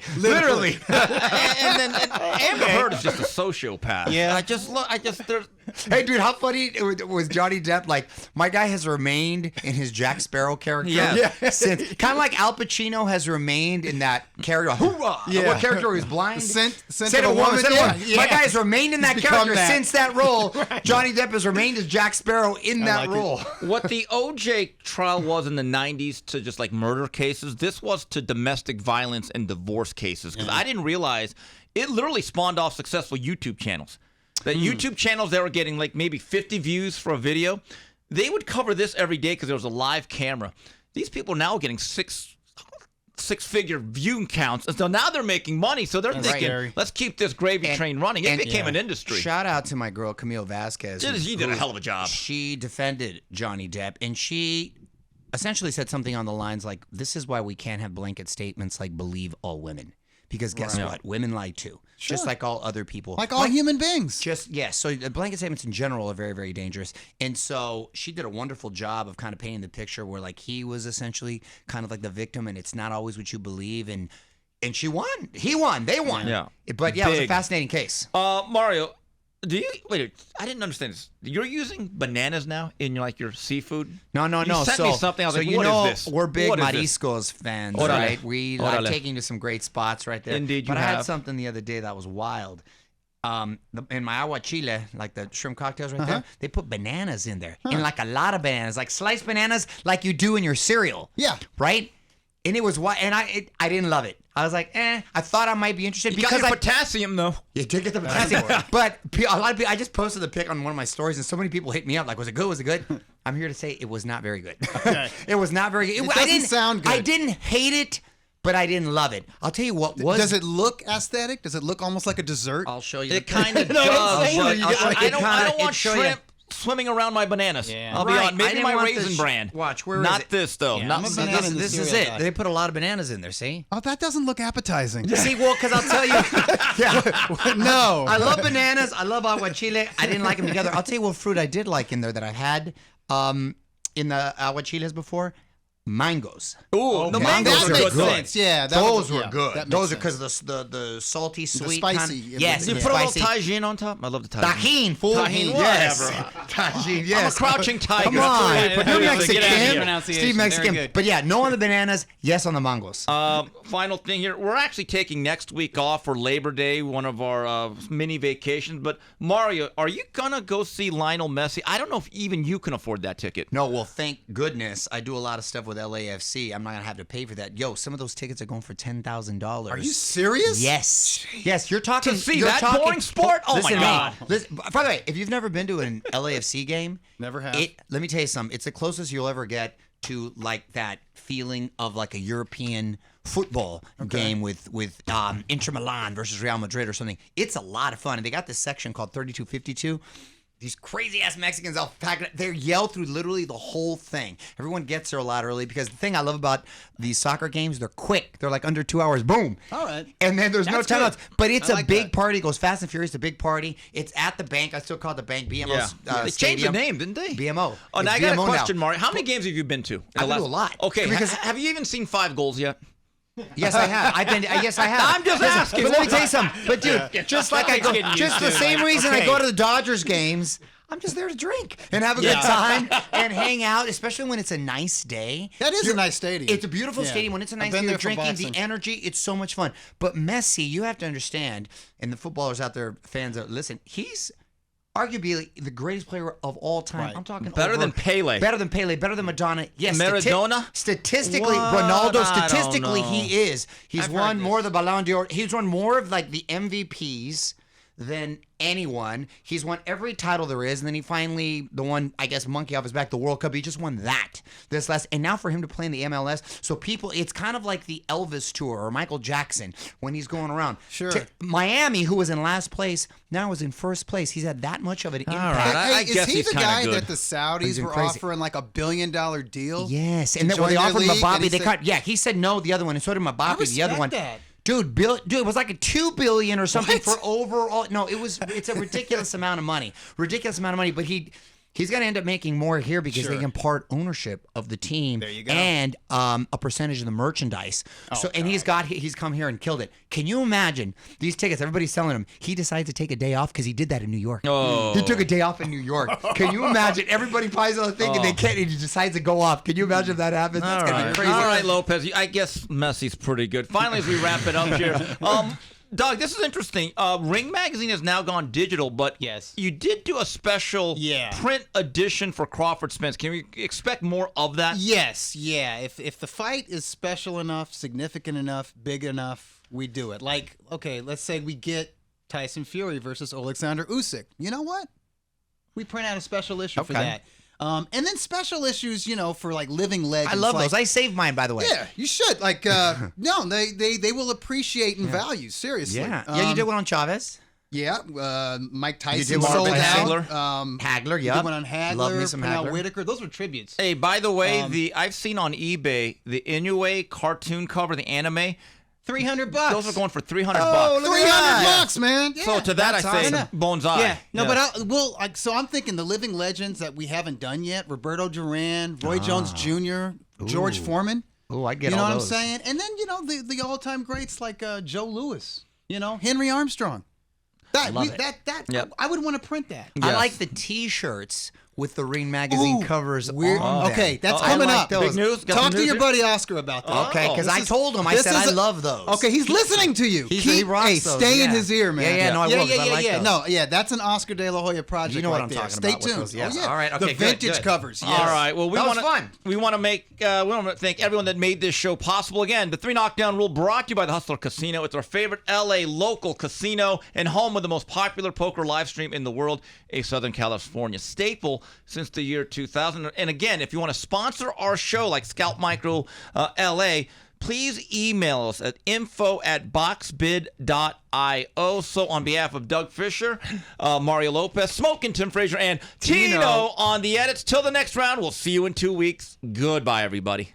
and then Amber Heard is just a sociopath. Yeah. There's Hey, dude, how funny was Johnny Depp? Like, my guy has remained in his Jack Sparrow character. Yeah. Since kind of like Al Pacino has remained in that character. Yeah. What character where he's blind? Sent Sent a woman. Sent a woman. Yeah. My guy has remained in that He's become character that. since that role. Johnny Depp has remained as Jack Sparrow in that like it. role. what the OJ trial was in the 90s to just like murder cases, this was to domestic violence and divorce cases. Because I didn't realize it literally spawned off successful YouTube channels. That YouTube channels that were getting like maybe 50 views for a video, they would cover this every day because there was a live camera. These people now are getting six-figure view counts. And so now they're making money. So they're thinking, scary. let's keep this gravy train running. It became an industry. Shout out to my girl, Camille Vasquez. She did a who- hell of a job. She defended Johnny Depp, and she essentially said something on the lines like, this is why we can't have blanket statements like believe all women. Because guess what? Women lie too. Just like all other people. Like all human beings. So the blanket statements in general are very, very dangerous. And so she did a wonderful job of kind of painting the picture where like he was essentially kind of like the victim and it's not always what you believe. And she won. He won. They won. Yeah. But yeah, it was a Big. fascinating case. Mario, wait, I didn't understand this. You're using bananas now in your seafood? No. You sent me something. I was so like, you what know, is this? we're big What is this? Mariscos fans, Órale. right? We like Órale. taking you to some great spots right there. Indeed, you But I had have. something the other day that was wild. In my agua chile, like the shrimp cocktails right there, they put bananas in there. And like a lot of bananas, like sliced bananas like you do in your cereal. Yeah. Right? And it was and I didn't love it. I was like, I thought I might be interested You because got your potassium, though. you did get the potassium. But a lot of people, I just posted the pic on one of my stories, and so many people hit me up like, was it good? Was it good? I'm here to say it was not very good. It was not very good. It doesn't sound good. I didn't hate it, but I didn't love it. I'll tell you what was. Does it look aesthetic? Does it look almost like a dessert? I'll show you. It kind of No, does. it's saying but that. I don't It want show you. shrimp swimming around my bananas. Yeah. I'll be Right. on I maybe didn't my want the raisin brand. Watch, where is Not it? this though. Yeah, Not I'm a So banana this, in the this is cereal it. guy. They put a lot of bananas in there. See? Oh, that doesn't look appetizing. See, well, because I'll tell you. Yeah. No. I love bananas. I love agua chile. I didn't like them together. I'll tell you what fruit I did like in there that I've had in the agua chiles before. Mangoes. Ooh, the Okay. mangoes That are makes good. sense. Yeah, Those were yeah, good. that Those are makes because the salty, sweet, spicy. Yes, You the put a spicy. little tajin on top. I love the tajin. Tajin, fool. Tajin, yes. whatever. Tajin, yes. I'm a crouching tiger. Come That's the way on. I put You're it. Mexican. Get out of here. Pronunciation. Steve Very Mexican. good. But yeah, no on the bananas, yes on the mangos. Final thing here. We're actually taking next week off for Labor Day, one of our mini vacations. But Mario, are you gonna go see Lionel Messi? I don't know if even you can afford that ticket. No, well, thank goodness. I do a lot of stuff with LAFC. I'm not going to have to pay for that. Yo, some of those tickets are going for $10,000. Are you serious? Yes. Yes, you're talking. To see you're that talking, boring sport? Oh, my listen to me. God. Listen, by the way, if you've never been to an LAFC game, Never have. Let me tell you something. It's the closest you'll ever get to like that feeling of like a European football game with Inter Milan versus Real Madrid or something. It's a lot of fun. And they got this section called 3252. These crazy ass Mexicans, they yell through literally the whole thing. Everyone gets there a lot early because the thing I love about these soccer games, they're quick. They're like under 2 hours, boom. All right. And then there's That's no timeouts. good. But it's I a like big that. party. It goes fast and furious. It's a big party. It's at the bank. I still call it the bank. BMO. They changed the name, didn't they? BMO. Oh, now I It's got a BMO question, now. Mario. How many games have you been to? I've been to a lot. Okay, Because- have you even seen 5 goals yet? Yes, I have. Yes, I have. I'm just asking. But let me tell you something. But dude, just like I go, just the same reason I go to the Dodgers games. I'm just there to drink and have a good time and hang out, especially when it's a nice day. That is a nice stadium. It's a beautiful stadium. When it's a I've nice been day, you're there for drinking, the boxing. energy, it's so much fun. But Messi, you have to understand, and the footballers out there, fans that listen, he's arguably the greatest player of all time. Right. I'm talking Better than Pele. Better than Pele, better than Madonna. Yes, Maradona? statistically, What? Ronaldo, I don't statistically, know. he is. He's I've won heard more of this. the Ballon d'Or. He's won more of like the MVPs than anyone. He's won every title there is, and then he finally, the one, I guess, monkey off his back, the World Cup, he just won that this last, and now for him to play in the MLS, so people, it's kind of like the Elvis tour or Michael Jackson when he's going around. Sure. Miami, who was in last place, now is in first place. He's had that much of an impact. right. I Hey, guess is he he's the kinda guy good. that the Saudis He's been were crazy. offering like $1 billion deal? Yes, to and then when they join their offered him a league, Bobby, and he they said- cut. Yeah, he said no. The other one, and so did Bobby. The other respect one, that. dude, it was like a $2 billion or something What? for overall. No, it's a ridiculous amount of money. Ridiculous amount of money. But he's going to end up making more here because they Sure. can part ownership of the team. There you go. And a percentage of the merchandise. And he's come here and killed it. Can you imagine these tickets? Everybody's selling them. He decides to take a day off because he did that in New York. Oh. He took a day off in New York. Can you imagine? Everybody buys on the thing and they can't. And he decides to go off. Can you imagine if that happens? That's All gonna right. be crazy. All right, Lopez. I guess Messi's pretty good. Finally, as we wrap it up here, Doug, this is interesting. Ring Magazine has now gone digital, but Yes. you did do a special print edition for Crawford Spence. Can we expect more of that? Yes, yeah. If the fight is special enough, significant enough, big enough, we do it. Like, okay, let's say we get Tyson Fury versus Alexander Usyk. You know what? We print out a special issue for Okay. that. And then special issues, for like living legends. I love like, those. I saved mine, by the way. Yeah, you should. Like, no, they will appreciate and value, seriously. Yeah, you did one on Chavez. Yeah, Mike Tyson did one sold on out. Hagler. Hagler, we yeah. did one on Hagler, Love me some Pernell Hagler. Whitaker. Those were tributes. Hey, by the way, I've seen on eBay the Inoue cartoon cover, the anime. $300. Those are going for $300. Oh, look at that. $300, man. So to that, I that's say awesome. bonsai. Yeah, no, but so I'm thinking the living legends that we haven't done yet: Roberto Duran, Roy Jones Jr., George Foreman. Oh, I get You know all what those. I'm saying? And then the all-time greats like Joe Louis, Henry Armstrong. love it. Yep. I would want to print that. I Yes. like the T-shirts with the Ring Magazine Ooh, covers weird. on them. Okay, that's I coming like up. those. Big news? Got Talk some to news your here? buddy Oscar about that. Okay, because I This is- told him, I this said, is I a- love those. Okay, he's listening to you. He rocks Hey, those, stay in yeah. his ear, man. Yeah, no, I will, 'cause I like those. No, yeah, that's an Oscar De La Hoya project. You know what right I'm there. talking Stay about with tuned. those, yes. Oh, yeah. All right, okay, the good, vintage good. covers. Yes. All right. Well, That was fun. We want to thank everyone that made this show possible. Again, the 3 Knockdown Rule brought to you by the Hustler Casino. It's our favorite LA local casino and home of the most popular poker live stream in the world, a Southern California staple since the year 2000. And again, if you want to sponsor our show like Scout Micro LA, please email us at info@boxbid.io. So on behalf of Doug Fischer, Mario Lopez, Smoking Tim Frazier, and Tino on the edits, till the next round, we'll see you in 2 weeks. Goodbye, everybody.